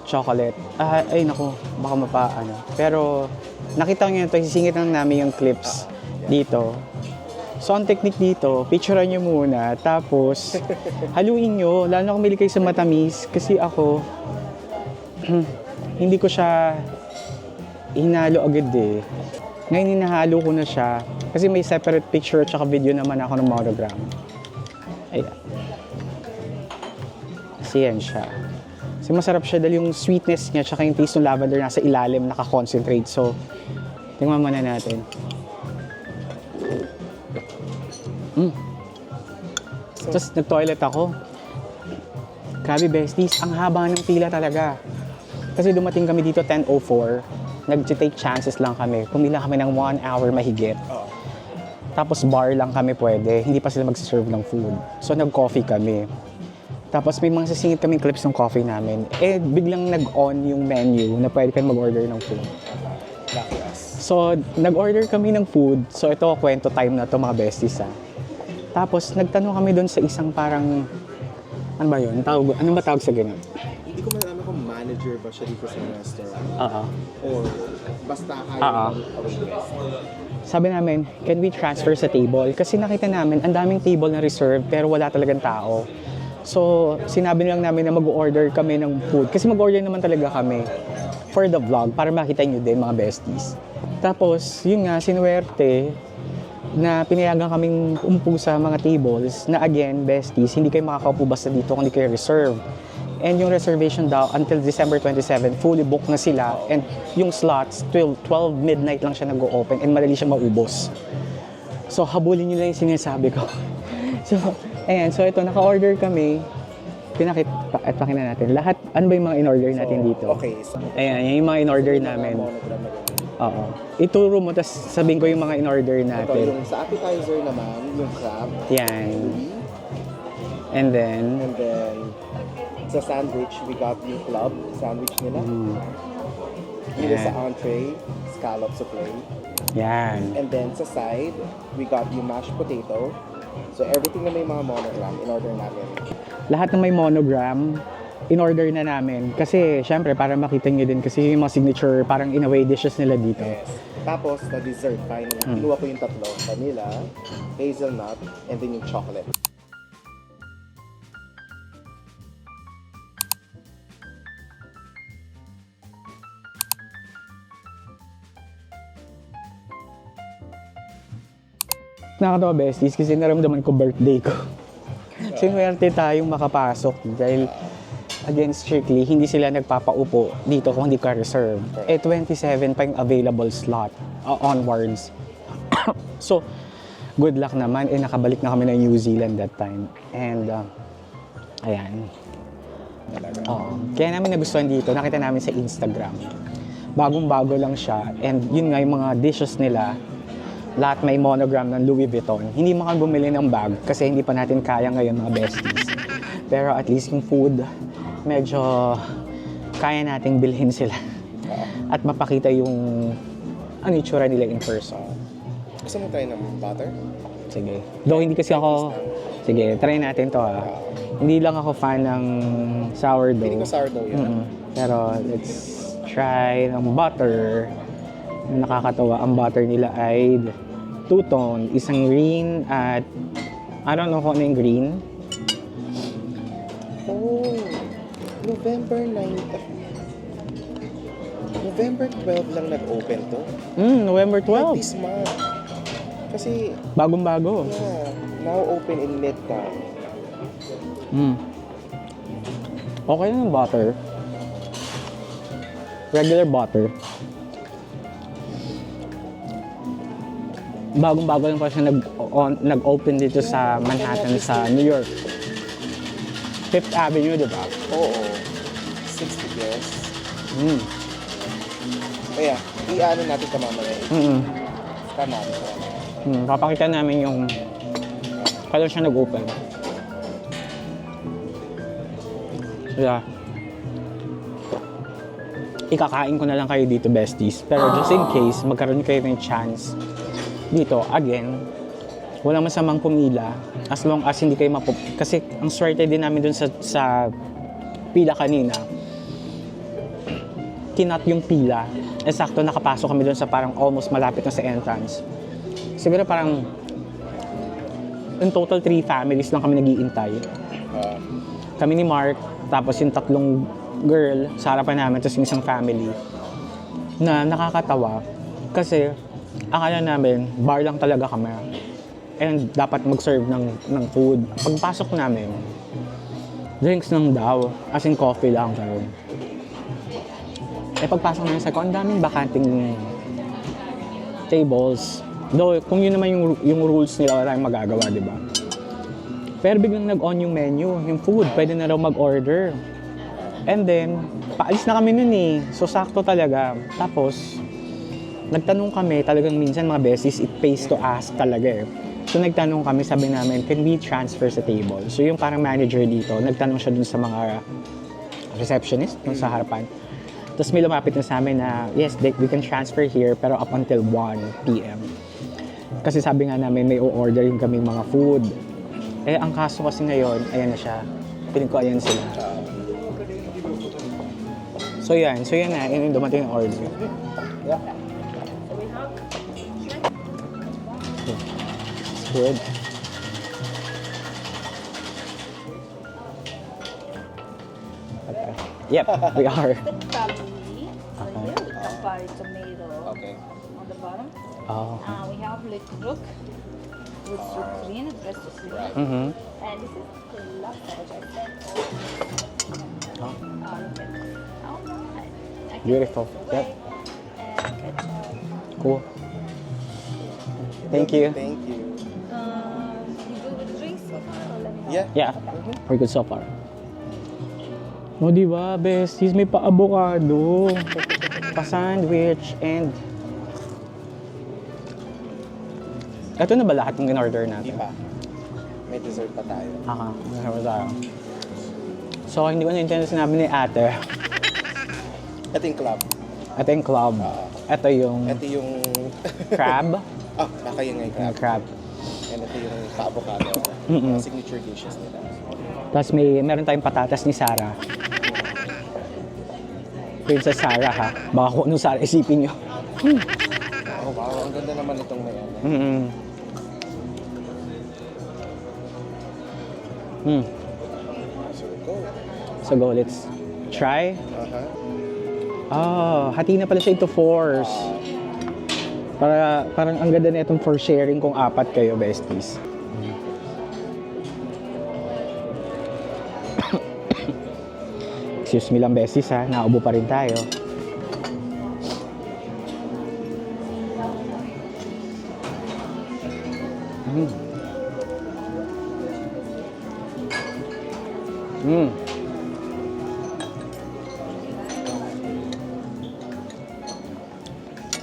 chocolate. Ay, naku, baka ano. Pero, nakita nyo ito, sisingit lang namin yung clips dito. So, ang technique dito, picturean nyo muna, tapos, haluin nyo, lalo na kung mili kayo sa matamis, kasi ako, hindi ko siya hinalo agad eh. Ngayon, hinahalo ko na siya, kasi may separate picture at saka video naman ako ng monogram. Ayan. Kasi yan siya. Kasi masarap siya dahil yung sweetness niya tsaka yung taste ng lavender nasa ilalim, naka-concentrate. So, tingnan muna natin. Tapos nag-toilet ako. Grabe besties, ang haba ng pila talaga. Kasi dumating kami dito 10:04. Nag-take chances lang kami. Pumila kami ng 1 hour mahigit. Tapos bar lang kami pwede. Hindi pa sila mag-serve ng food. So nag-coffee kami. Tapos may mga sisingit kaming clips ng coffee namin. Eh, biglang nag-on yung menu na pwede kang mag-order ng food. So, nag-order kami ng food. So, ito, kwento time na to mga besties ha. Tapos, nagtanong kami doon sa isang parang, ano ba yun? Ano ba tawag sa ganun? Hindi ko malaman kung manager ba siya dito sa restaurant. Oo. Or basta Oo. hire ng guest. Sabi namin, can we transfer sa table? Kasi nakita namin, ang daming table na reserve pero wala talagang tao. So, sinabi lang namin na mag-order kami ng food. Kasi mag-order naman talaga kami for the vlog para makita nyo din mga besties. Tapos, yun nga, sinuwerte na pinayagan kaming umupo sa mga tables na again, besties, hindi kayo makakaupo basta dito kung hindi kayo reserve. And yung reservation daw, until December 27, fully booked na sila. And yung slots, 12 midnight lang siya nag-open and madali siya maubos. So, habulin nyo lang yung sinasabi ko. So, ayan. So, ito, naka-order kami. Pakita natin. Lahat, ano ba yung mga in-order natin dito? Okay. So, Ayan, yan yung mga in-order namin. monogram na ganun. Oo. Ituro mo, tapos sabihin ko yung mga in-order Ito, natin. yung sa appetizer naman, yung crab, Yan. And then, and then sa sandwich, we got yung club sandwich nila. Yun Yan. sa entree, scallop souffle. yan. And then sa side, we got yung mashed potato. So everything na may mga monogram, in order namin. Lahat ng may monogram, in-order na namin. Kasi, syempre, para makita nyo din. Kasi yung mga signature, parang in-a-way dishes nila dito. Yes. Tapos, na dessert, finally, kinuha ko yung tatlo. Vanilla, hazelnut, and then yung chocolate. Nakakatawa besties kasi naramdaman ko birthday ko. Sinuwerte tayong makapasok dahil again, strictly, hindi sila nagpapaupo dito kung hindi ka reserve. Eh, 27 pa yung available slot onwards. So, good luck naman. Eh, nakabalik na kami ng New Zealand that time. And, ayan. Oo. Kaya namin nagustuhan dito. Nakita namin sa Instagram. Bagong-bago lang siya. And yun nga, yung mga dishes nila, lahat may monogram ng Louis Vuitton. Hindi mo kami bumili ng bag kasi hindi pa natin kaya ngayon mga besties. Pero at least yung food, medyo kaya nating bilhin sila. At mapakita yung ano yung tsura nila in person. Gusto mo tayo ng butter? Sige. Though hindi kasi ako... Sige, try natin to ha. Hindi lang ako fan ng sourdough. Hindi ko sourdough yan. Pero let's try ng butter. Nakakatawa, ang butter nila ay two-tone. Isang green at... I don't know kung ano yung green. Oh, November 9. November 12 lang nag-open to. November Like 12. this month. Kasi, Bagong-bago. yeah, now open in Midtown. Okay na yung butter. Regular butter. Bagong-bago lang pa siya nag-open dito sa Manhattan, sa New York. 5th Avenue, di ba? Oo. 60 years. Kaya, i-ano natin ka mamaya. Scan natin. Papakita namin yung kailan siya nag-open. Yeah. ikakain ko na lang kayo dito, besties. Pero just in case, magkaroon kayo ng chance dito, again, walang masamang pumila as long as hindi kayo kasi ang swerte din namin dun sa pila kanina, kinat yung pila. Sakto nakapasok kami dun sa parang almost malapit na sa entrance. Siguro parang in total 3 families lang kami nag-iintay. Kami ni Mark, tapos yung 3 girl sa harapan namin, tapos yung isang family na nakakatawa kasi akala namin bar lang talaga kami and dapat mag-serve ng food. Pagpasok namin, drinks lang daw, as in coffee lang kayo. Pagpasok namin sa ang daming bakanting tables. Though, kung yun naman yung rules nila, wala tayong magagawa, di ba? Pero biglang nag-on yung menu, yung food, pwede na raw mag-order. And then, paalis na kami nun eh. So, sakto talaga. Tapos, nagtanong kami, talagang minsan mga beses, it pays to ask talaga eh. So, nagtanong kami, sabi namin, can we transfer sa table? So, yung parang manager dito, nagtanong siya dun sa mga receptionist, dun sa harapan. Tapos may lumapit na sa amin na, yes, we can transfer here, pero up until 1 p.m. Kasi sabi nga namin, may o-orderin kami mga food. Ang kaso kasi ngayon, ayan na siya. Piling ko, ayan sila. So yan na, yun yung dumating yung order. It's good. Okay. Yep, we are. Family, with papaya, tomato Okay. on the bottom. Oh. We have litrook with zucchini, the rest is litrook. Mm-hmm. And this is the lobster which I said. Oh. Look at this. Oh, nice. I can Beautiful. take it Yep. away and ketchup. Cool. Thank you. Thank you. You go with drinks or let me know? Yeah. Yeah, we're good so far. O, di ba, besties, may pa-avocado, pa-sandwich, and... Ito na ba lahat ng in-order Hindi natin? pa. May dessert pa tayo. Masama tayo. So, hindi ko na-intend sinabi ni ate. Ito yung club. Ito yung club. Ito yung Ito yung... crab. baka yun nga yung Yung crab. crab. And ito yung pa-avocado. Mm-mm. Signature dishes nila. Tapos meron tayong patatas ni Sarah. Princess Sarah, ha? Baka kung anong Sarah isipin nyo. Oh, wow. Ang ganda naman itong may ano. Mm-mm. So go, let's try. Hati na pala siya into 4s. Parang ang ganda na itong for sharing kung 4 kayo, besties. Excuse me lang, besties, ha. Naubo pa rin tayo.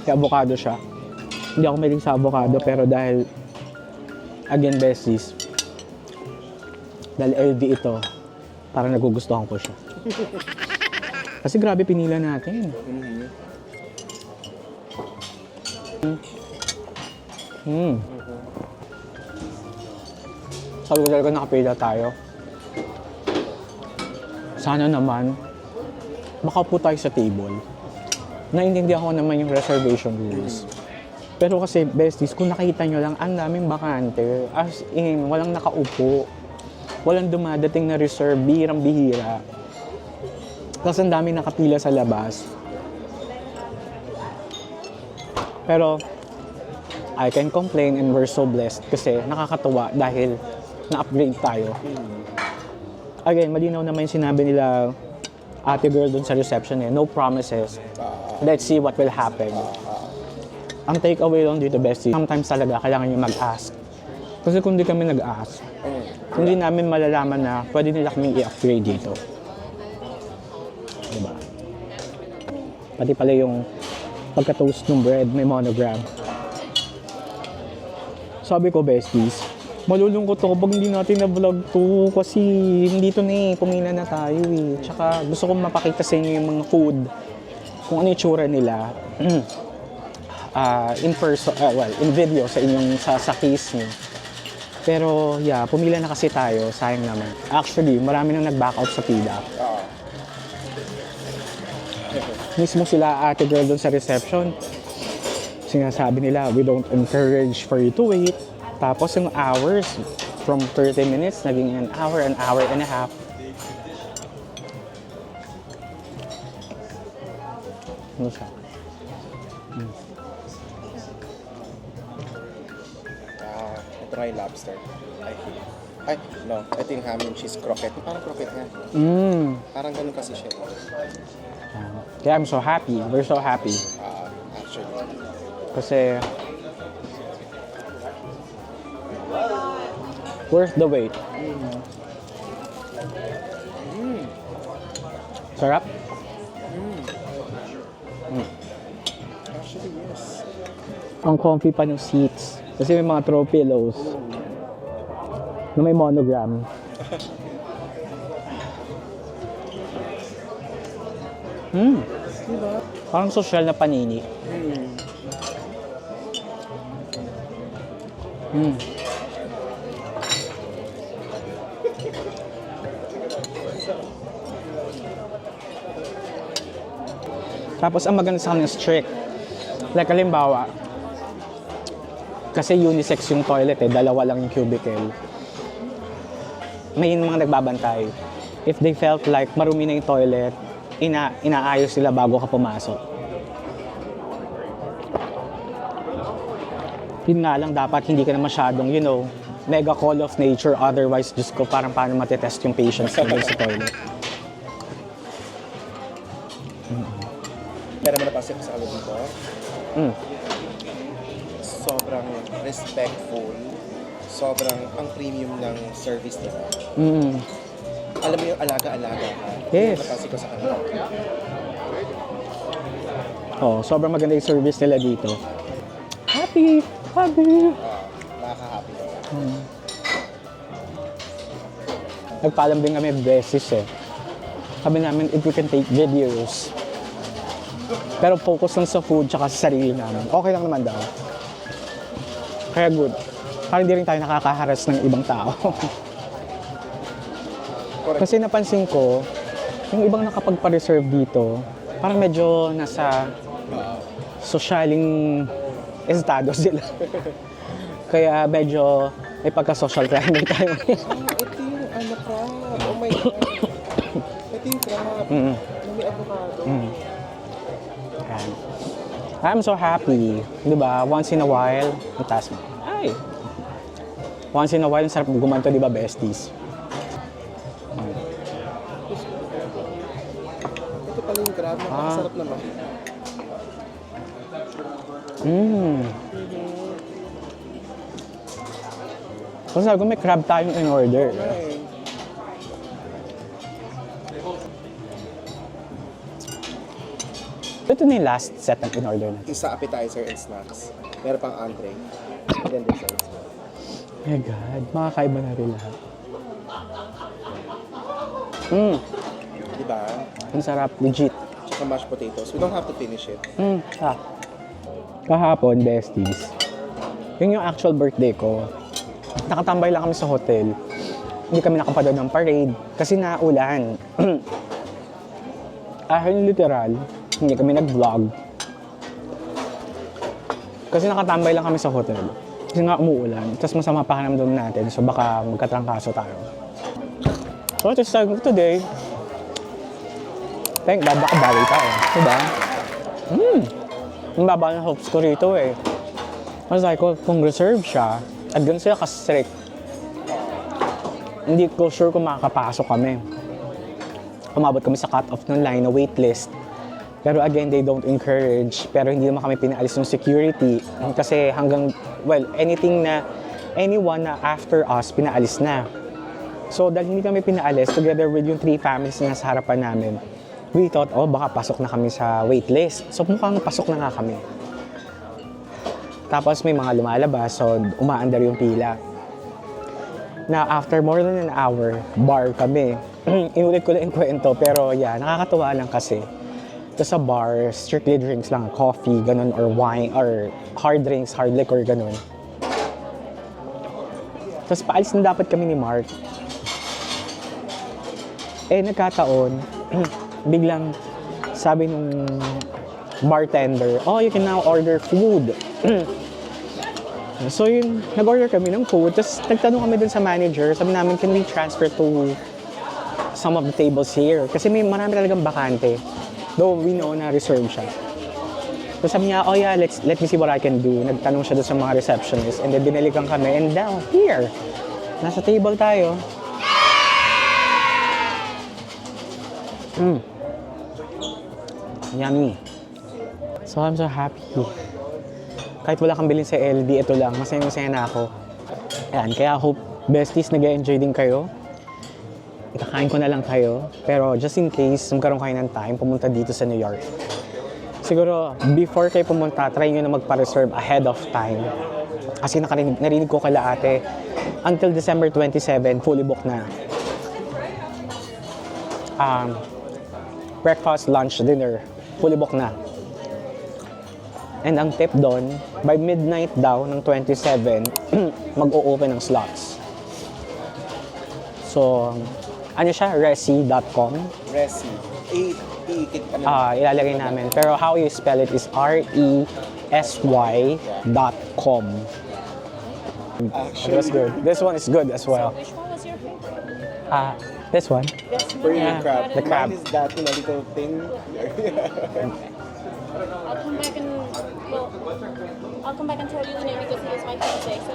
Kaya avocado siya. Hindi ako mahilig sa avocado, pero dahil again, besties, dahil LV ito, parang nagugustuhan ko siya. Kasi grabe pinila natin. Sabi ko talaga nakapila tayo. Sana naman, makaupo tayo sa table. Naintindihan ko naman yung reservation rules. Pero kasi, besties, kung nakita nyo lang, ang daming bakante. As in, walang nakaupo. Walang dumadating na reserve, bihirang-bihira. Tapos ang daming nakapila sa labas. Pero, I can complain and we're so blessed kasi nakakatuwa dahil na-upgrade tayo. Again, malinaw naman yung sinabi nila ate girl dun sa reception no promises. Let's see what will happen. Ang takeaway lang dito, bestie, sometimes talaga kailangan nyo mag-ask. Kasi kung di kami nag-ask, hindi namin malalaman na pwede nila kaming i-upgrade dito. Diba? Pati pala yung pagka-toast ng bread, may monogram. Sabi ko, besties, malulungkot ako pag hindi natin na-vlog to kasi hindi to na pumila na tayo eh. Tsaka gusto kong mapakita sa inyo yung mga food kung ano yung tsura nila in person, in video sa inyong sa case nyo. Pero yeah, pumila na kasi tayo, sayang naman. Actually, marami nang nag-back out sa pila. Mismo sila ate girl doon sa reception, sinasabi nila, we don't encourage for you to wait. Tapos yung hours, from 30 minutes, naging an hour and a half. Ano siya? Ito nga yung lobster. Ay, no. Ito yung ham and cheese croquette. Parang croquette nga. Parang ganun kasi siya. Kaya I'm so happy. We're so happy. Actually. Kasi worth the wait. Sarap? Actually, yes. Ang comfy pa ng seats. Kasi may mga throw pillows na may monogram. Parang social na panini. Tapos ang maganda sa kanya strict. Like halimbawa, kasi unisex yung toilet dalawa lang yung cubicle. May mga nagbabantay. If they felt like marumi na yung toilet, inaayos sila bago ka pumasok. Yun nga lang, dapat hindi ka na masyadong, mega call of nature. Otherwise, Diyos ko, parang paano matetest yung patience na dun sa toilet. Pero naman napasok sa kalo dito. Sobrang respectful. Sobrang ang premium ng service nila. Alam mo yung alaga-alaga ka. Yes. Napasok ko sa kanila. Oh, sobrang maganda yung service nila dito. Happy! Happy! Nakaka-happy ka. Nagpaalam din kami beses Sabi namin, if we can take videos. Pero focus lang sa food tsaka sa sarili namin. Okay lang naman daw. Kaya good. Parang hindi rin tayo nakakaharas ng ibang tao. Kasi napansin ko, yung ibang nakapagpa-reserve dito, parang medyo nasa socialing estado sila. Kaya medyo may pagka-social crime tayo. Ito yung crab. Oh my God. Ito yung crab. May avocado. I'm so happy. Diba? Once in a while, ang taas mo. Ay! Once in a while, ang sarap gumanto, diba, besties? Ito pala yung crab. Napakasarap naman. Kasi sabi ko, may crab tayong in order. Ito na yung last set ng in order natin. Isa appetizer and snacks. Meron pang entree. Then desserts. Oh my God, makakaiba na rin lahat. Diba? Ang sarap, legit. Tsaka mashed potatoes. We don't have to finish it. Kahapon, besties, yun yung actual birthday ko. Nakatambay lang kami sa hotel. Hindi kami nakapanood ng parade kasi naulan. Literal, hindi kami nag-vlog. Kasi nakatambay lang kami sa hotel. Kasi nga umuulan. Tapos masama pa kanamdam natin. So baka magkatrangkaso tayo. So to start today, thank God baka bawi tayo. Diba? Ang baba ng hopes ko rito Kasi sabi ko, kung reserve siya, at ganun sila ka-strict, hindi ko sure kung makakapasok kami. Umabot kami sa cut-off ng line na waitlist. Pero again, they don't encourage. Pero hindi naman kami pinaalis ng security. Kasi anyone na after us, pinaalis na. So dahil hindi kami pinaalis, together with yung 3 families na nasa harapan namin, we thought, baka pasok na kami sa waitlist. So mukhang pasok na nga kami. Tapos may mga lumalabas, so umaandar yung pila. Na after more than an hour, bar kami. Inulit ko lang yung kwento, pero nakakatuwa lang kasi. Tapos sa bar, strictly drinks lang, coffee, ganun, or wine, or hard drinks, hard liquor, ganun. Tapos paalis na dapat kami ni Mark. Eh, nagkataon, biglang sabi nung bartender, oh, you can now order food. So yun, nag-order kami ng food. Tapos nagtanong kami dun sa manager, sabi namin, can we transfer to some of the tables here? Kasi may marami talagang bakante. Though we know na reserve siya. Tapos sabi niya, oh yeah, let me see what I can do. Nagtanong siya dun sa mga receptionists and then binalikan kami. And now, here, nasa table tayo. Yummy. So I'm so happy. Kahit wala kang bilhin sa LD, ito lang. Masaya na ako. Ayan, kaya hope besties nag-enjoy din kayo. Ikakain ko na lang kayo. Pero just in case, magkaroon kayo ng time, pumunta dito sa New York. Siguro, before kayo pumunta, try nyo na magpa-reserve ahead of time. Kasi narinig ko kala ate, until December 27, fully booked na. Breakfast, lunch, dinner, fully booked na. And ang tip doon, by midnight daw ng 27, mag-o-open ng slots. So, ano siya? Resi.com. Resi. Iikit ka na. Ilalagay namin. Pero how you spell it is resy.com. It was good. This one is good as well. Which one was your favorite? This one. Premium Yeah, crab. the crab. Mine is that little thing. I'll come back and I'll come back and tell you the name because it was my birthday. So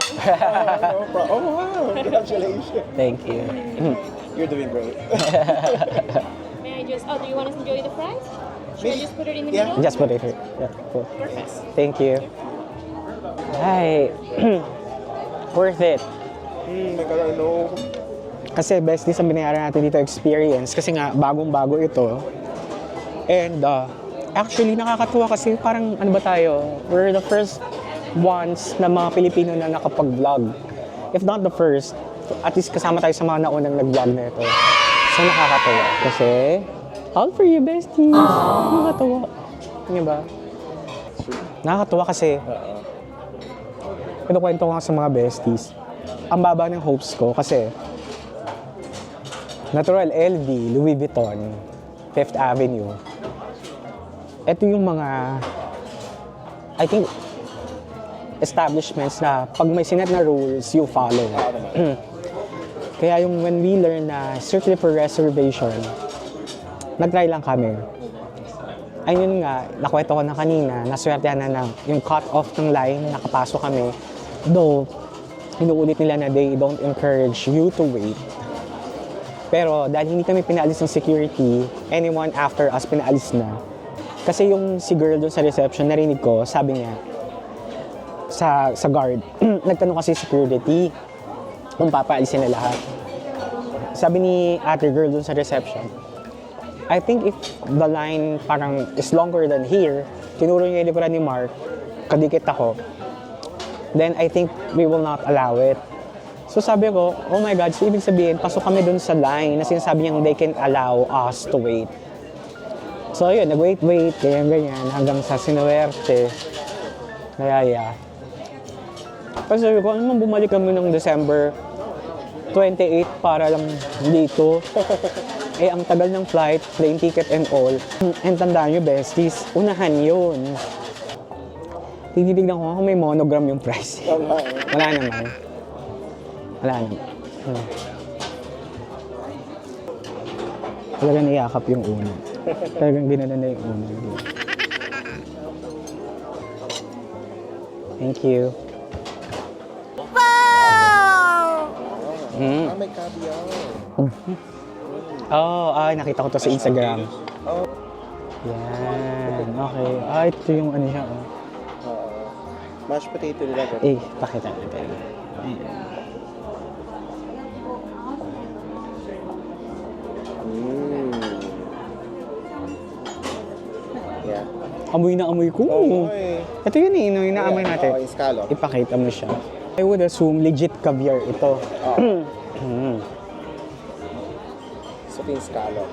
No problem. Oh, wow. Congratulations. Thank you. You're doing great. may I just? Oh, do you want to enjoy the fries? Should I just put it in the Yeah. middle? Just put it here. Yeah, cool. Perfect. Thank you. Hi. Worth it. My God, I know. Kasi besties ang binayaran natin dito experience. Kasi nga, bagong-bago ito. And actually, nakakatuwa kasi parang ano ba tayo? We're the first ones na mga Pilipino na nakapag-vlog. If not the first, at least kasama tayo sa mga naunang nag-vlog na ito. So nakakatuwa. Kasi, all for you besties. Nakakatuwa. Hindi ba? Nakakatuwa kasi, kinukwento ko nga sa mga besties. Ang baba ng hopes ko kasi, Natural LV, Louis Vuitton, Fifth Avenue. Ito yung mga, I think, establishments na pag may sinet na rules, you follow. Kaya yung when we learn na strictly for reservation, nag-try lang kami. Ayun nga, nakwento ko na kanina, naswertehan na yung cut-off ng line, nakapasok kami. Though, inuulit nila na they don't encourage you to wait. Pero dahil hindi kami pinaalis ng security, anyone after us pinaalis na. Kasi yung si girl doon sa reception, narinig ko, sabi niya, sa guard, nagtanong kasi security kung papaalisin na lahat. Sabi ni ate girl doon sa reception, I think if the line parang is longer than here, tinuro niya yung likuran ni Mark, kadikit ako, then I think we will not allow it. So sabi ko, oh my God, so ibig sabihin, pasok kami dun sa line na sinasabi niyang they can allow us to wait. So yun, nag-wait, ganyan, hanggang sa sinuwerte. Kaya yeah. Kasi sabi ko, ano man bumalik kami ng December 28 para lang dito. Eh, ang tagal ng flight, plane ticket and all. And tandaan nyo, besties, unahan yun. Tinitignan ko kung may monogram yung price. Wala naman. Wala naman. Talagang niyakap yung una. Talagang ginano na yung una. Thank you. May caviar. Nakita ko to sa Instagram. Oh. Yan. Okay. Ito yung ano siya. Mashed potato nila. Pakita natin. Ayan. Yeah. Amoy na amoy ko. Ito yun yung inaamoy natin. Yung scallop. Ipakita mo siya. I would assume legit caviar ito. So, yung scallop.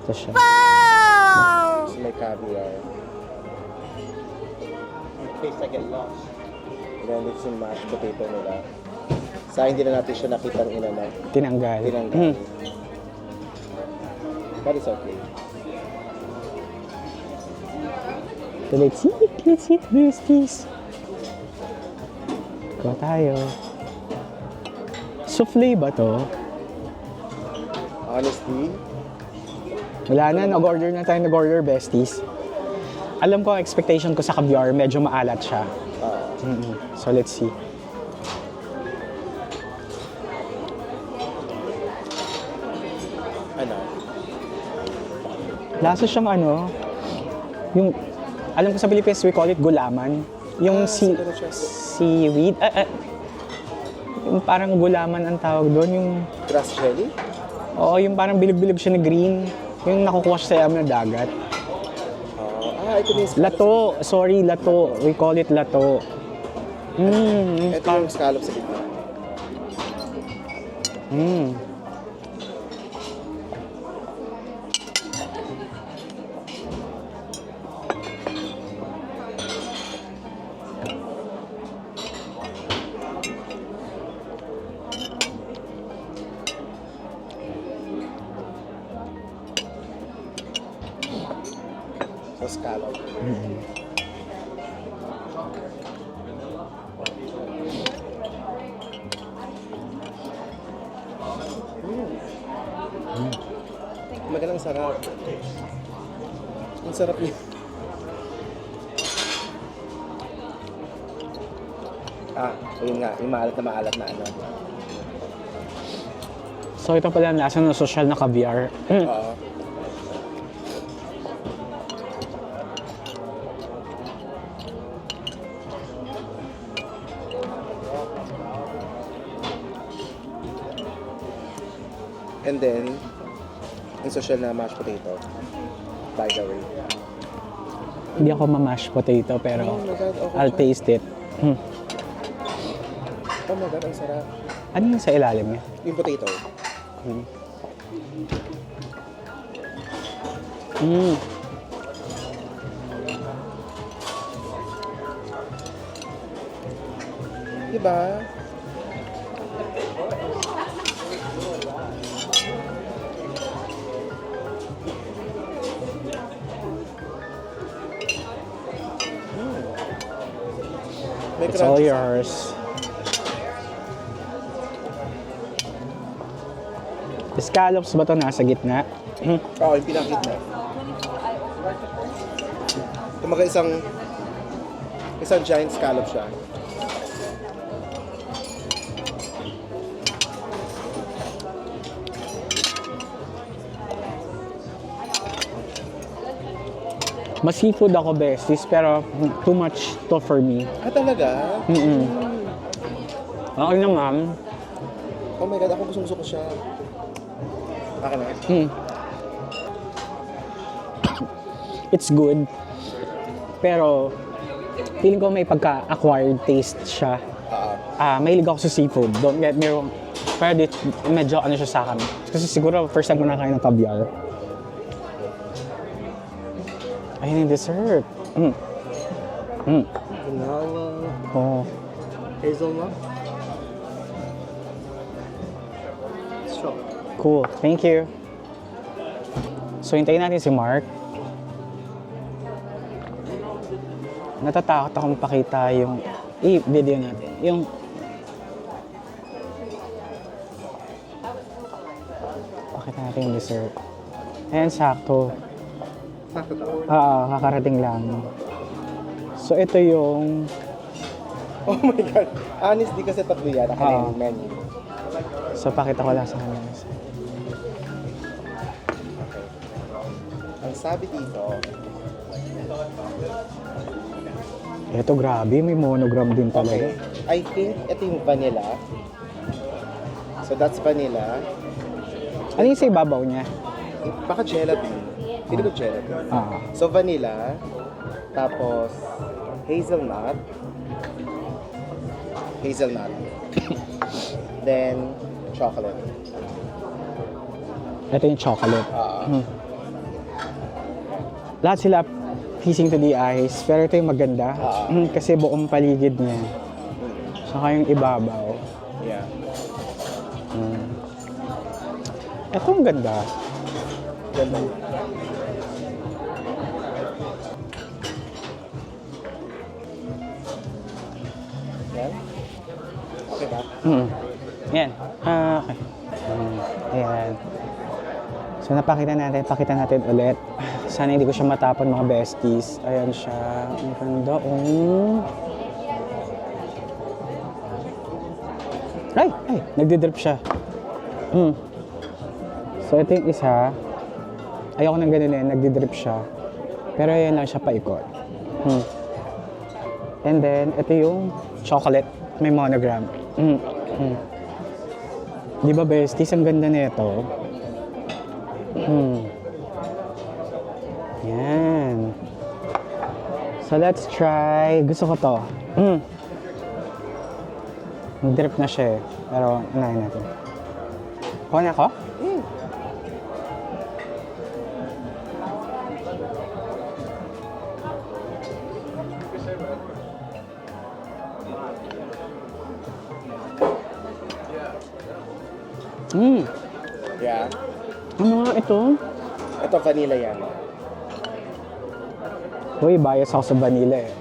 Ito siya. may caviar. In case I get lost. Then it's yung mashed potato nila. Sa hindi na natin siya nakitang inano. Tinanggal. Tinanggal. But it's okay. So let's eat besties. Kuha tayo. Souffle ba to? Honestly, Wala na, nag-order besties. Alam ko, ang expectation ko sa caviar, medyo maalat siya. So let's see. ano? Lasa siyang ano, yung, alam ko sa Pilipinas, we call it gulaman. Yung siguro siya. seaweed, yung parang gulaman ang tawag doon, yung, Grass jelly? oo, yung parang bilog-bilog siya na green, yung nakukuha siya sa ilalim ng dagat. Ito yung Lato, sorry, lato. We call it lato. Ito yung scallop sa gitna. So scallop. Magalang sarap. Ang sarap niya. Yun nga, yung maalat na ano. So ito pala ang lasa ng social na caviar. Oo. And then, yung social na mashed potato. By the way. Hindi ako ma-mash potato pero Oh my God, okay I'll siya. taste it. Oh my God, ang sarap. Ano yung sa ilalim niya? Yung potato. Diba? May It's all crunchy. yours. Scallops ba to nasa gitna? Oo, yung pinakagitna. Kumaga isang giant scallop siya. Mas seafood ako besties pero too much to for me. Talaga? Okay naman. Oh my God, ako gusto ko siya. Akin na. It's good. Pero feeling ko may pagka-acquired taste siya. Mahilig ako sa seafood. Don't get me wrong. Pero medyo ano siya sa akin. Kasi siguro first time ko nakain ng caviar. Ayun yung dessert. Vanilla, Oh. hazelnut. Strong. Cool. Thank you. So, hintayin natin si Mark. Natatakot akong pakita yung video natin. Yung pakita natin yung dessert. Ayan, sakto. Sakto to. Kakarating lang. So, ito yung Oh my God. Honestly, kasi tatlo yan. Akin na yung menu. so, pakita ko lang sa kanila. Ang sabi dito, Ito, grabe. May monogram din talaga. I think ito yung vanilla. So that's vanilla. Ano yung sa ibabaw niya? Baka gelatin. Hindi ko gelatin. So vanilla, tapos hazelnut, then chocolate. Ito yung chocolate. lahat sila pleasing to the eyes. Pero ito yung maganda. Kasi buong paligid niya. Saka yung ibabaw. Yeah. Ito ang ganda. Ganda. Yan. Okay ba? Yan. Okay. Ayan. So pakita natin ulit. Sana hindi ko siya matapon mga besties. Ayan siya. Ang ganda. Ay! Nagdidrip siya. So ito yung isa. Ayoko nang ganun nagdidrip siya. Pero ayan lang siya paikot. And then, ito yung chocolate. May monogram. Di ba besties, ang ganda nito? Yan. So let's try. Gusto ko to. Drip na siya eh. Pero unahin natin. Kuha na ako? Yeah. Ano nga ito? Ito, vanilla yan. Uy, bias ako sa vanilla eh.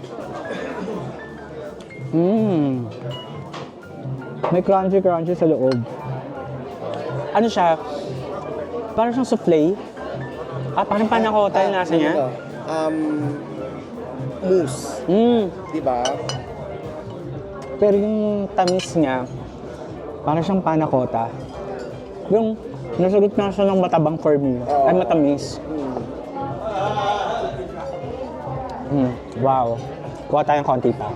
May crunchy sa loob. Ano siya? Parang siyang souffle. Parang panakota yung nasa niya. Mousse. Diba? Pero yung tamis niya, parang siyang panakota. Yung nasagot na siya ng matabang for me. Ay, matamis. Wow. Kuha tayong konti pa.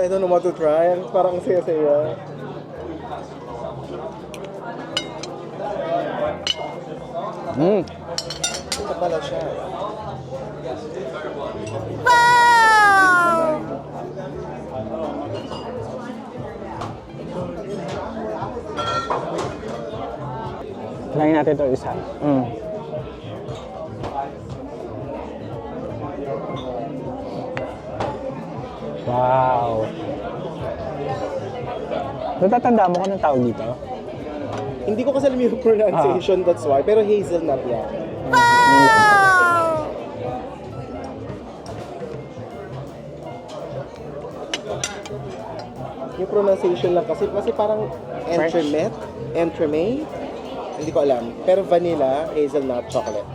I don't know what to try. Parang saya-saya. Ito pala siya. Try natin ito isa. Wow. Natatanda mo kung anong tawag dito? Hindi ko kasi alam yung pronunciation, that's why. Pero hazelnut yan. Yung pronunciation lang kasi parang entremet, hindi ko alam. Pero vanilla, hazelnut, chocolate.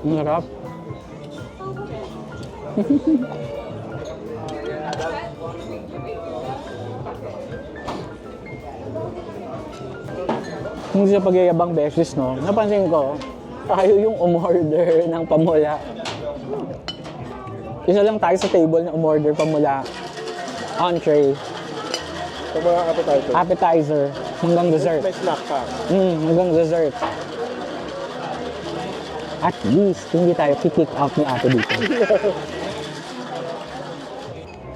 Ang sarap. Hindi sa pagyayabang beses, no? Napansin ko, tayo yung umorder ng pamula. Isa lang tayo sa table na umorder pamula. Entree, So mga appetizer. appetizer, hanggang dessert. May snack pa. Hanggang dessert. At least, hindi tayo kick out ni ate dito.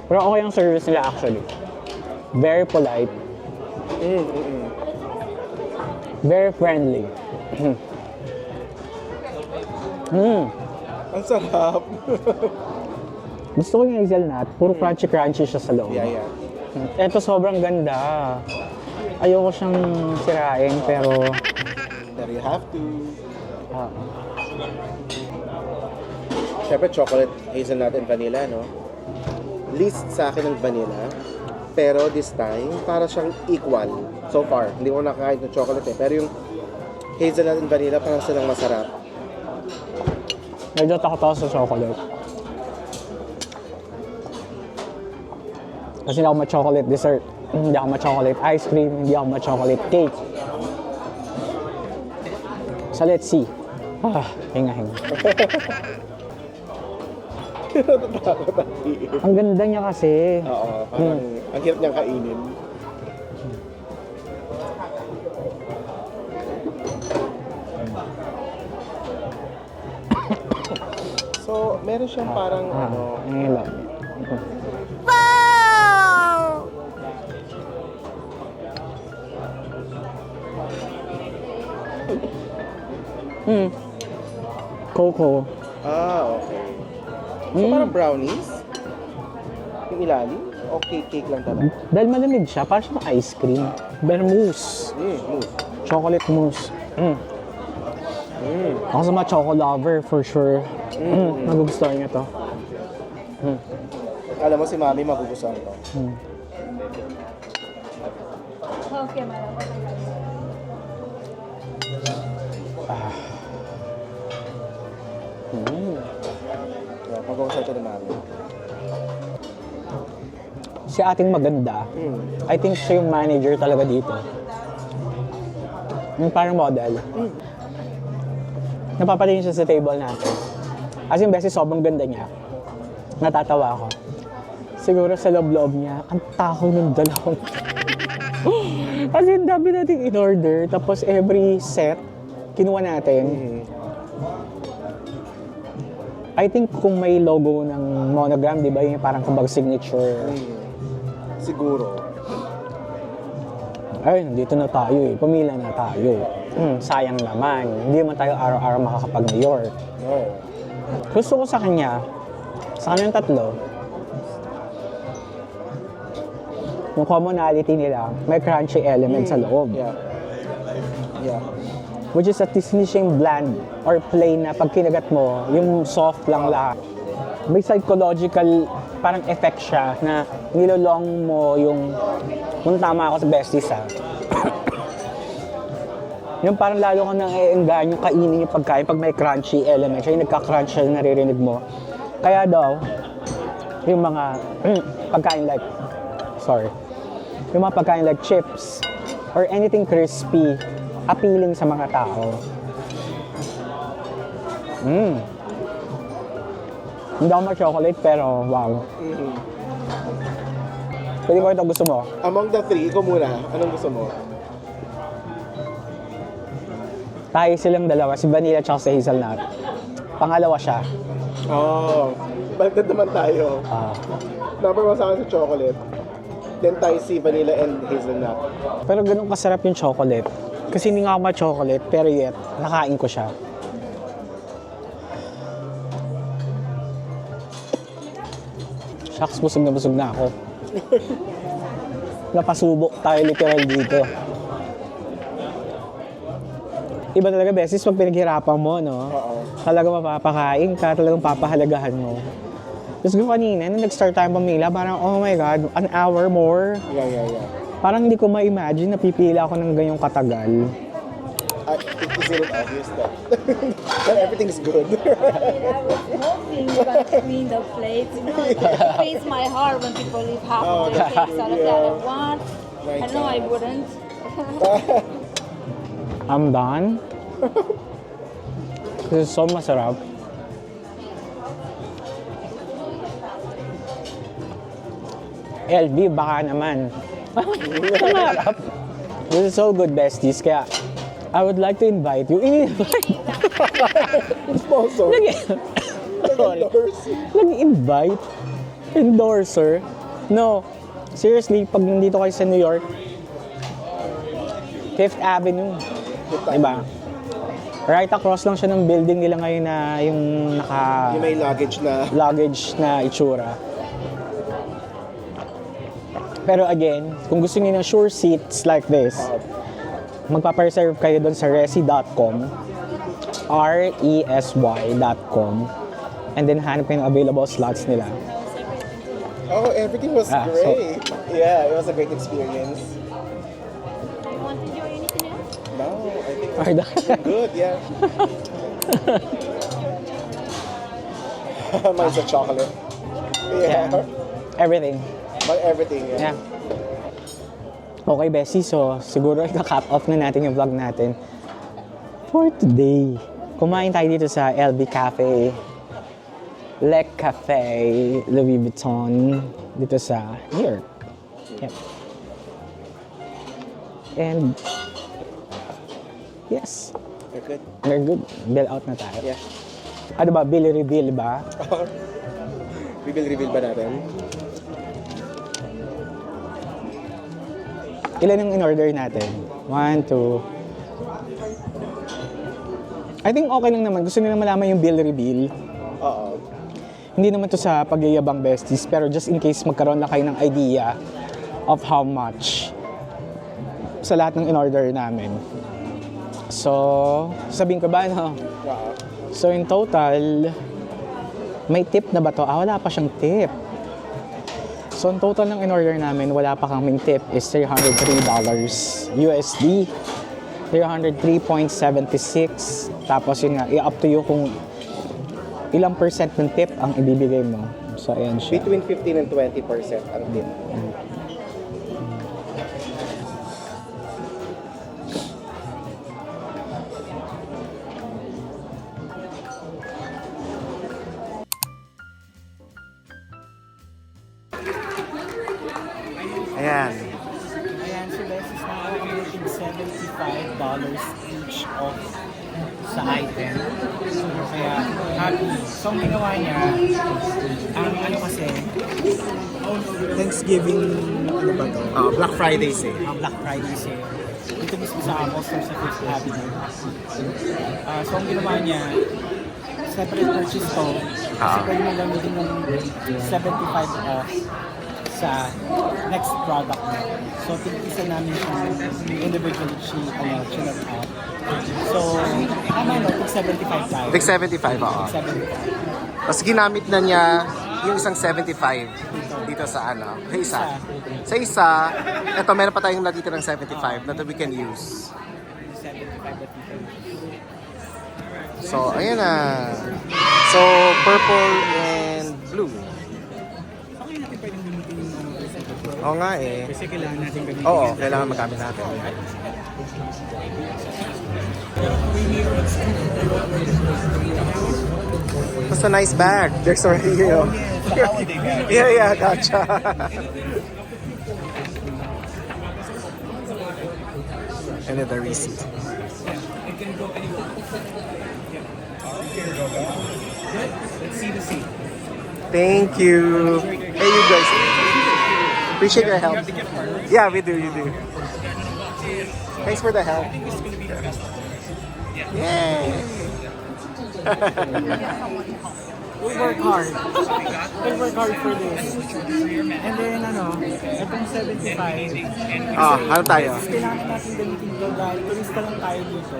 Pero okay ang service nila actually. Very polite. Very friendly. Ang sarap. Gusto ko yung hazelnut. Puro crunchy siya sa loob. Yeah. Ito sobrang ganda. Ayoko siyang sirain pero There you have to. Siyempre, chocolate, hazelnut, and vanilla, no? Least sa akin ng vanilla. Pero this time, para siyang equal. So far, hindi ko nakakain ng chocolate eh. Pero yung hazelnut and vanilla, parang silang masarap. medyo takot ako sa chocolate. Kasi hindi ako ma-chocolate dessert. Hindi ako ma-chocolate ice cream. Hindi ako ma-chocolate cake. So let's see. Hinga. Ang ganda niya kasi. Oo, parang ang hirap niyang kainin. So, meron siyang parang ano, Hello. Coco. okay. So, parang brownies? Yung ilalim? O cake lang talaga? Dahil malamig siya, parang siyang ice cream. Pero mousse. Mousse. Chocolate mousse. Ako sa mga choco lover, for sure. Magugustuhan niya to. Alam mo si Mami magugustuhan ko. Okay, madam. Yeah, magugustuhan ito ni Mami. Si ating maganda, I think siya yung manager talaga dito. Yung parang model. Napapatingin siya sa table natin. As in, beses sobrang ganda niya. Natatawa ako. Siguro sa loob-loob niya, ang takaw ng dalawang. As in, dami nating in-order. Tapos every set, kinuha natin. I think kung may logo ng monogram, di ba, yung parang kumbaga signature. Siguro. Ay, nandito na tayo eh. Pumila na tayo. Sayang naman. Hindi naman tayo araw-araw makakapag-New York. No. Gusto ko sa kanyang tatlo, yung commonality nila, may crunchy element sa loob. Yeah. Yeah. Which is at least hindi siyang bland or plain na pag kinagat mo, yung soft lang lahat. May psychological parang effect siya na nilolong mo yung, kung tama ako sa besties ha, yung parang lalo ka nang e-enggan yung kainin yung pagkain pag may crunchy element siya, yung nagka-crunch siya na naririnig mo. Kaya daw, yung mga pagkain like, yung mga pagkain like chips or anything crispy, appealing sa mga tao. Hindi ako ma-chocolate pero wow. Pwede ko ito, gusto mo? Among the three, ikaw muna. Anong gusto mo? Tayo silang dalawa, si Vanilla at si Hazelnut. Pangalawa siya. Baliktad naman tayo. Number 1 sa akin sa chocolate. Then tayo si Vanilla and Hazelnut. Pero ganun kasarap yung chocolate. Kasi hindi nga ako ma-chocolate, pero yet, nakain ko siya. Shucks, busog na ako. Napasubok tayo literal dito. Iba talaga beses pag pinaghirapan mo, no? Talaga mapapakain ka, talagang papahalagahan mo. Tapos kanina, nung nag-start tayo pamila, parang, oh my God, an hour more. Yeah. Parang hindi ko ma-imagine na pipila ako ng ganyong katagal. Is it obvious that everything is good? I was hoping you're gonna clean the plates. You know, it pains my heart when people leave half of their cakes out of that I want. I know I wouldn't. I'm done. This is so masarap. LB, baka naman. Masarap. This is so good, besties. Kaya, I would like to invite you. Sponsor. Nag-invite? Endorser? No. Seriously, pag nandito kayo sa New York, Fifth Avenue. Diba? Right across lang siya ng building nila ngayon na yung Yung may luggage na itsura. Pero again, kung gusto niyo ng sure seats like this, magpapareserve kayo doon sa resi.com, resy.com, and then hanap kayo ng available slots nila. Oh, everything was great. Yeah, it was a great experience. You want to enjoy anything else? No, I think Are you done? good, yeah. Mine's a chocolate. Yeah. Everything. But everything, yeah. Yeah. Okay, Bessie. So, siguro ika-cut off na natin yung vlog natin. For today, kumain tayo dito sa LB Cafe. Le Cafe Louis Vuitton dito sa New York. Yep. And yes, We're good. we're good. Bill out na tayo. Yeah. Ano ba? Bill reveal ba? Reveal ba natin? Ilan yung in-order natin? 1, 2. I think okay lang naman. Gusto nila malaman yung bill reveal. Oo. Hindi naman to sa pagyayabang besties, pero just in case magkaroon na kayo ng idea of how much sa lahat ng in-order namin. So, sabihin ko ba, no? Wow. So, in total, may tip na ba to? Wala pa siyang tip. So, in total ng in-order namin, wala pa kaming tip is $303 USD. 303.76. Tapos yun nga, up to you kung ilang percent ng tip ang ibibigay mo. So, ayan siya. Between 15 and 20% ang tip. Ayan. Ayan, so this is now making $75 each off sa item. So, kaya happy. So, ang ginawa niya, ang ano kasi, Thanksgiving, ano ba to? Black Friday sale. Ang Black Friday sale. Dito mismo sa Amos or sa Fifth Avenue. So, ang ginawa niya, separate purchase to. Kasi pwede mo gamitin ng 75 off sa next product mo. So, tigisa namin siyang individually chinat out. So, tama no, tig 75 tayo. Tig 75, oo. 75. Tapos ginamit na niya yung isang 75 dito sa ano, sa isa. Sa isa, eto meron pa tayong natito ng 75 na we can use. 75 that we can use. So, ayan na. So, purple and blue. Okay natin pwedeng gamitin yung ano kasi. Oo nga eh. Kasi kailangan natin gamitin. Oo, kailangan magamit natin. That's a nice bag. There's already, you know. Yeah, gotcha. And then the receipt. Let's see the seat. Thank you. Hey, you guys. Appreciate your help. Yeah, we do, you do. Thanks for the help. Yay! We'll work hard. We'll work hard for this. And then ano, itong 75. Ano tayo? Kailangan natin gamitin ito dahil turista lang tayo dito.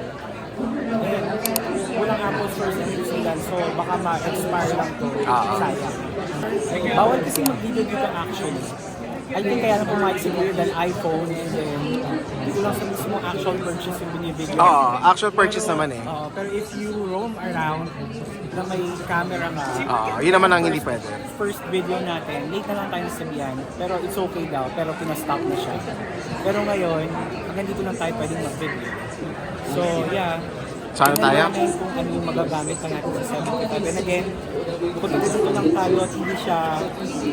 And walang Apple Stores na New Zealand, so baka ma-expire lang to. Sayang. Bawal kasi mag-video dito actually. I think kaya na pumayag siguro dahil iPhone and then dito lang sa mismo actual purchase yung binibigyan. Actual purchase naman eh. Pero if you roam around na may camera ka, Yun naman ang hindi pwede. first video natin, late na lang tayo nasabihan, pero it's okay daw, pero pinastop na siya. Pero ngayon, hanggang dito lang tayo pwedeng mag-video. So, yeah. Saan tayo? Namin kung ano yung magagamit pa natin sa 75. And again, kung dito lang tayo at hindi siya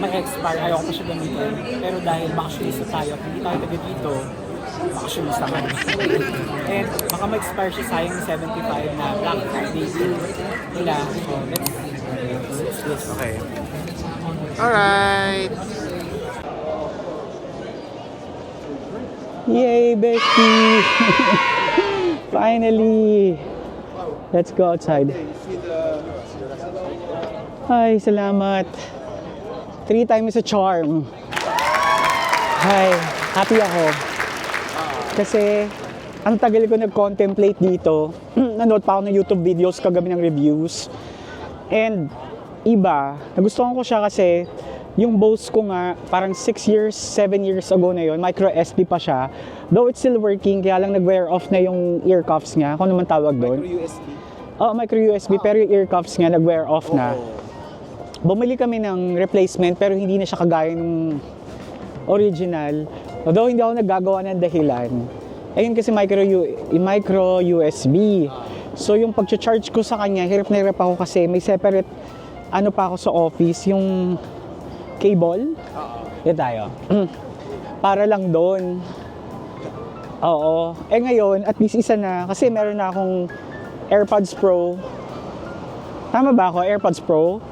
ma-expire, ayaw ko pa siya gamitin. Pero dahil vacationista tayo at hindi tayo taga dito, vacationista ka. And baka ma-expire siya sayang 75 na Black Friday deal nila. So, let's this. Okay. Alright. Yay, Becky! Finally! Let's go outside. Ay, salamat. 3 times a charm. Ay, happy ako. Kasi, ang tagal ko nag-contemplate dito. Nanood pa ako ng YouTube videos kagabi ng reviews. And, iba, nagustuhan ko siya kasi yung Bose ko nga, parang 6 years, 7 years ago na yon, micro SD pa siya. Though it's still working, kaya lang nag-wear off na yung ear cuffs niya, kung naman tawag doon. Micro USB. Micro USB, pero yung ear cuffs niya nag-wear off na. Bumili kami ng replacement, pero hindi na siya kagaya ng original. Although hindi ako naggagawa ng dahilan. Ayun kasi micro USB. So yung pag-charge ko sa kanya, hirap na hirap ako kasi may separate ano pa ako sa office, yung cable. Yan tayo. Para lang doon. Oo. Ngayon, at least isa na kasi meron na akong AirPods Pro. Tama ba ako? AirPods Pro?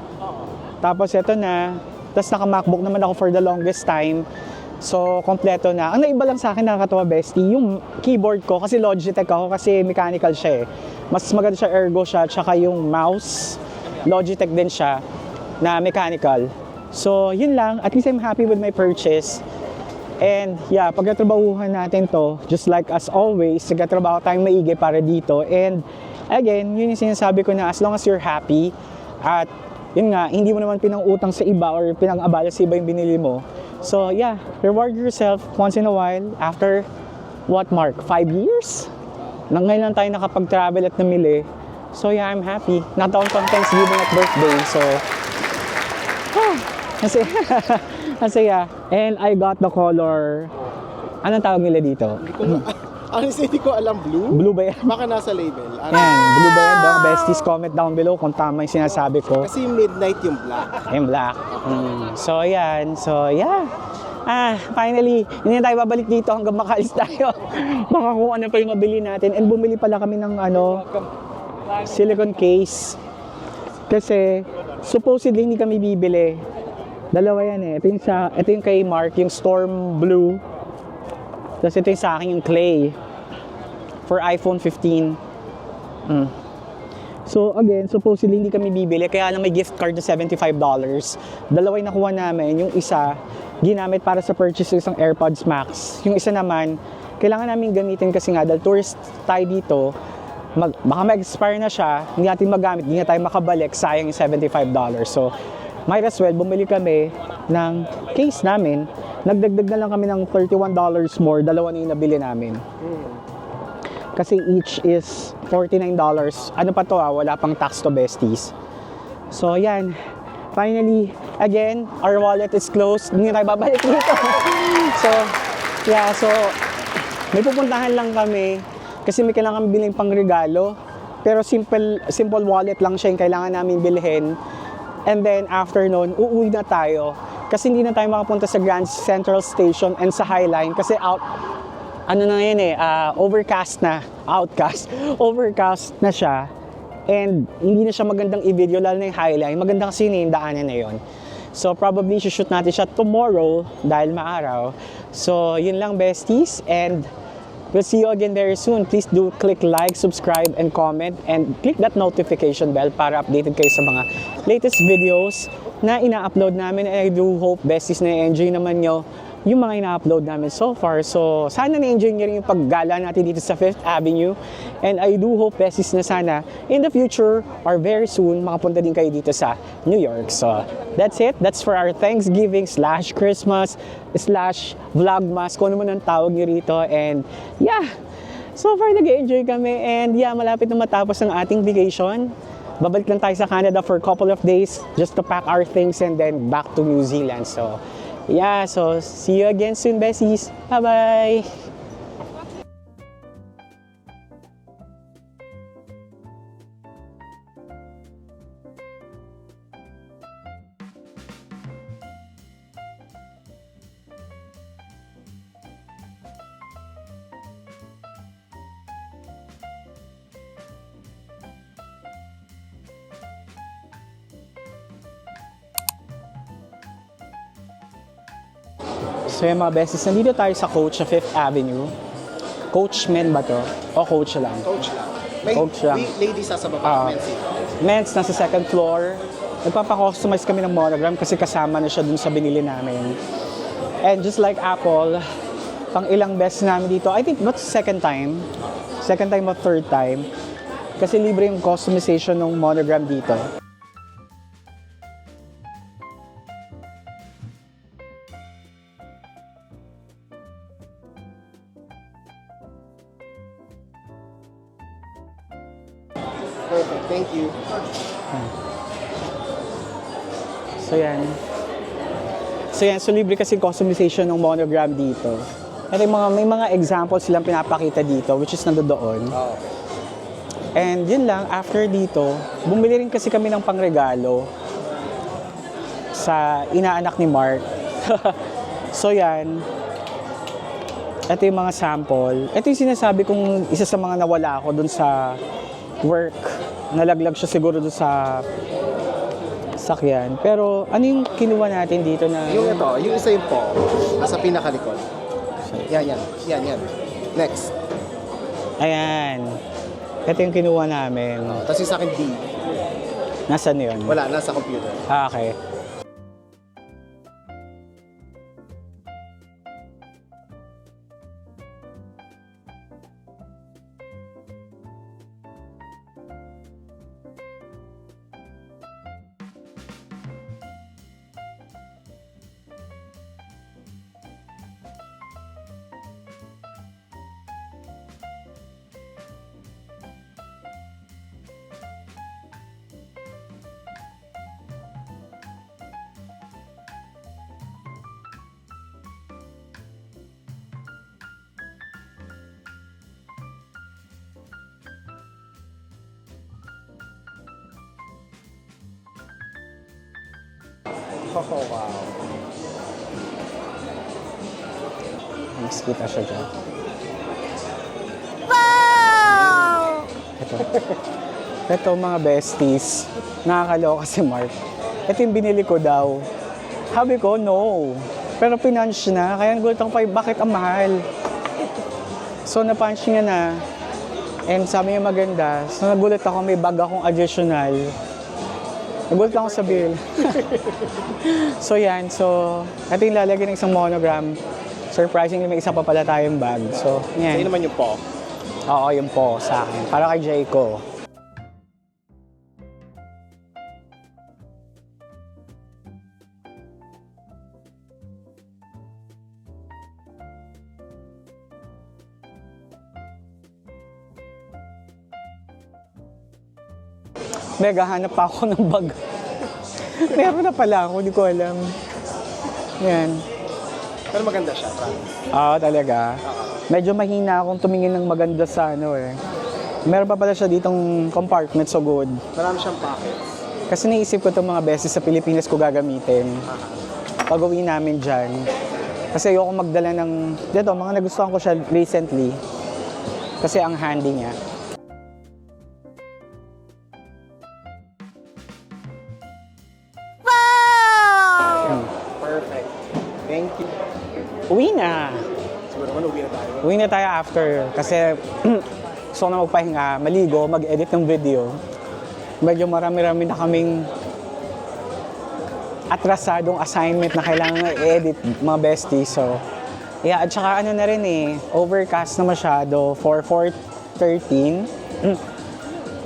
Tapos ito na. Tapos naka-MacBook naman ako for the longest time. So, kompleto na. Ang naiba lang sa akin, nakakatawa, bestie, yung keyboard ko, kasi Logitech ako, kasi mechanical siya eh. Mas maganda siya, ergo siya, tsaka yung mouse, Logitech din siya, na mechanical. So, yun lang. At least I'm happy with my purchase. And yeah, pagkatrabahuhan natin to, just like as always, nagkatrabaho tayong maigi para dito. And again, yun yung sinasabi ko na as long as you're happy, at yun nga, hindi mo naman pinang-utang sa iba or pinang-abala sa iba yung binili mo. So yeah, reward yourself once in a while after what, Mark? 5 years? Ngayon lang tayo nakapag-travel at namili. So yeah, I'm happy. Nataon pang Thanksgiving at birthday. So, kasi yeah. And I got the color, anong tawag nila dito? Honestly, hindi ko alam blue. Blue ba yan? Baka nasa label. Yan, blue ba yan? Mga besties, comment down below kung tama yung sinasabi ko. Kasi midnight yung black. Yung black. So, yan. So, yeah. Finally, hindi na tayo babalik dito hanggang makaalis tayo. Baka kung ano pa yung mabili natin. And bumili pala kami ng silicone case. Kasi, supposedly hindi kami bibili. Dalawa yan eh. Ito yung kay Mark, yung Storm Blue. Tapos ito yung sa akin, yung clay. For iPhone 15. So again, supposedly hindi kami bibili. Kaya lang may gift card na $75. Dalawa yung nakuha namin. Yung isa, ginamit para sa purchase ng isang AirPods Max. Yung isa naman, kailangan namin gamitin kasi nga, dahil tourist tayo dito, baka mag-expire na siya, hindi natin magamit, hindi na tayo makabalik, sayang yung $75. So, might as well, bumili kami ng case namin. Nagdagdag na lang kami ng $31 more, dalawa na yung nabili namin. Kasi each is $49. Ano pa to wala pang tax to, besties. So, yan. Finally, again, our wallet is closed. Hindi na tayo babalik dito. So, yeah, so, may pupuntahan lang kami kasi may kailangan biling pang regalo. Pero simple wallet lang siya yung kailangan namin bilhin. And then, after nun, uuwi na tayo. Kasi hindi na tayo makapunta sa Grand Central Station and sa Highline kasi overcast na siya. And hindi na siya magandang i-video, lalo na yung Highline. Maganda kasi yung daanan na yun. So probably shoot natin siya tomorrow dahil maaraw. So yun lang, besties, and we'll see you again very soon. Please do click like, subscribe, and comment, and click that notification bell para updated kayo sa mga latest videos na ina-upload namin. And I do hope, besties, na enjoy naman nyo yung mga ina-upload namin so far. So, sana na-enjoy nyo rin yung paggala natin dito sa 5th Avenue. And I do hope, besties, na sana in the future or very soon, makapunta din kayo dito sa New York. So, that's it. That's for our Thanksgiving / Christmas / Vlogmas, kung ano man ang tawag nyo rito. And yeah, so far nag-enjoy kami. And yeah, malapit na matapos ang ating vacation. Babalik lang tayo sa Canada for a couple of days just to pack our things and then back to New Zealand. So, yeah, so see you again soon, besties. Bye-bye! So yung mga besties, nandito tayo sa Coach sa 5th Avenue. Coach men ba to? O Coach lang? Coach lang. May Coach lang. ladies sa baba, men's dito. Men's nasa 2nd floor. Nagpapa-customize kami ng monogram kasi kasama na siya dun sa binili namin. And just like Apple, pang ilang beses namin dito, I think that's second time or third time. Kasi libre yung customization ng monogram dito. Perfect, thank you. So yan. So libre kasi customization ng monogram dito. Ito yung may mga examples silang pinapakita dito, which is nandoon. Oo. And yun lang, after dito, bumili rin kasi kami ng pangregalo sa inaanak ni Mark. So yan, ito yung mga sample. Ito yung sinasabi kong isa sa mga nawala ako dun sa work. Nalaglag siya siguro dun sa sakyan. Pero ano yung kinuha natin dito na... Yung ito, yung isa yung po, nasa pinakalikod. Yan. Next. Ayan. Ito yung kinuha namin. Tapos yung sa akin D. Nasaan yun? Wala, nasa computer. Ah, okay. Oh, wow. Mas kita siya dyan. Ito mga besties, nakakaloka si Mark. Ito yung binili ko daw. Sabi ko, no. Pero pinunch na, kaya nagulat ako pa, bakit ang mahal? So napunch niya na, and sabi niya maganda. So nagulat ako, may bag akong additional. Nagulat ako sa bill. So yan, so ito yung lalagyan ng isang monogram. Surprisingly, may isa pa pala tayong bag. So, yan. Sa'yo naman yung po. Oo, yun po sa akin. Para kay Jayco. Naghahanap pa ako ng bag. Meron na pala ako, hindi ko alam. Yan. Pero maganda siya, promise. Oo, talaga. Medyo mahina akong tumingin ng maganda sa ano eh. Meron pa pala siya ditong compartment, so good. Marami siyang pockets. Kasi naisip ko itong mga beses sa Pilipinas ko gagamitin. Pag-uwi namin dyan. Kasi ayoko magdala ng... Dito, mga nagustuhan ko siya recently. Kasi ang handy niya. Perfect. Thank you. Uwi na! Siguro naman uwi na tayo. Uwi na tayo after. Kasi gusto ko na magpahinga, maligo, mag-edit ng video. Medyo marami-rami na kaming atrasadong assignment na kailangan i-edit, mga besties. So, yeah, at saka ano na rin eh, overcast na masyado for 4:13.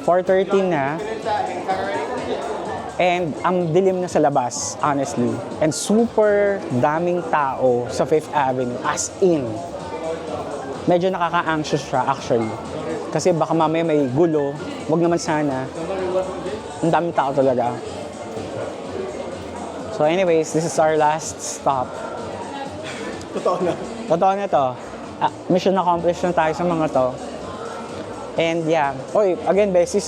4:13 na. And ang dilim na sa labas, honestly. And super daming tao sa Fifth Avenue, as in. Medyo nakaka-anxious siya, actually. Kasi baka mamaya may gulo, wag naman sana. Ang daming tao talaga. So anyways, this is our last stop. Totoo na. Totoo na to. Mission accomplished na tayo sa mga to. And yeah. Oy, again, beses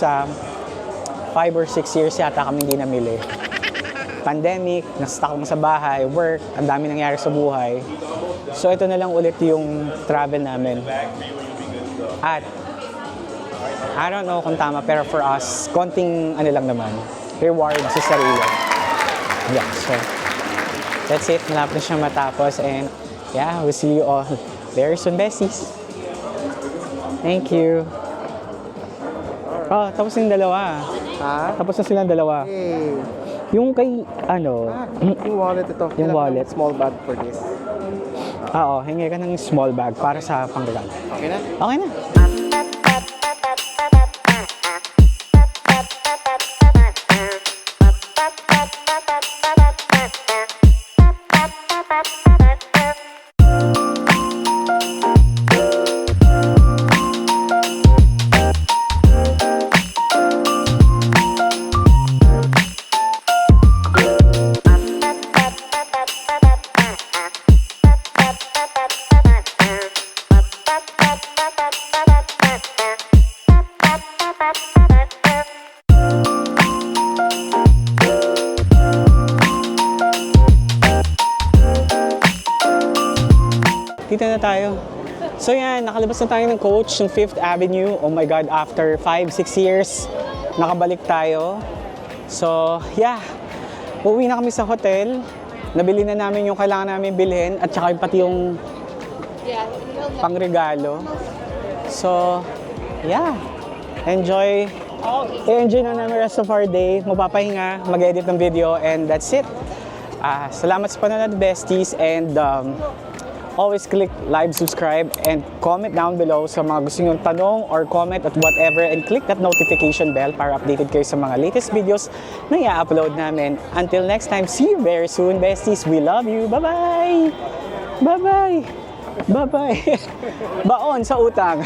5 or 6 years yata kami hindi namili. Pandemic, na-stuck lang sa bahay, work, ang dami nangyari sa buhay. So ito na lang ulit yung travel namin. At I don't know kung tama, pero for us, konting ano lang naman, reward sa sarili. Yeah, so that's it. Malapit na siyang matapos and yeah, we'll see you all very soon, besties. Thank you. Oh, tapos yung dalawa. Ha? Tapos na silang dalawa. Hey. Yung kay, ano, Yung wallet ito. Yung Kailangan wallet. ng small bag for this. oo, hingi ka ng small bag para sa pangregalo. Okay na? Okay na. dito na tayo. So yan, nakalabas na tayo ng coach ng 5th Avenue. Oh my God, after 5-6 years, nakabalik tayo. So, yeah. Uuwi na kami sa hotel. Nabili na namin yung kailangan namin bilhin at saka pati yung pangregalo. So, yeah. Enjoy na namin rest of our day. Magpapahinga, mag-edit ng video, and that's it. Salamat sa panonood, besties, and always click like, subscribe, and comment down below sa mga gusto nyo tanong or comment at whatever, and click that notification bell para updated kayo sa mga latest videos na i-upload namin. Until next time, see you very soon, besties. We love you. Bye-bye! Bye-bye! Bye-bye! Baon sa utang!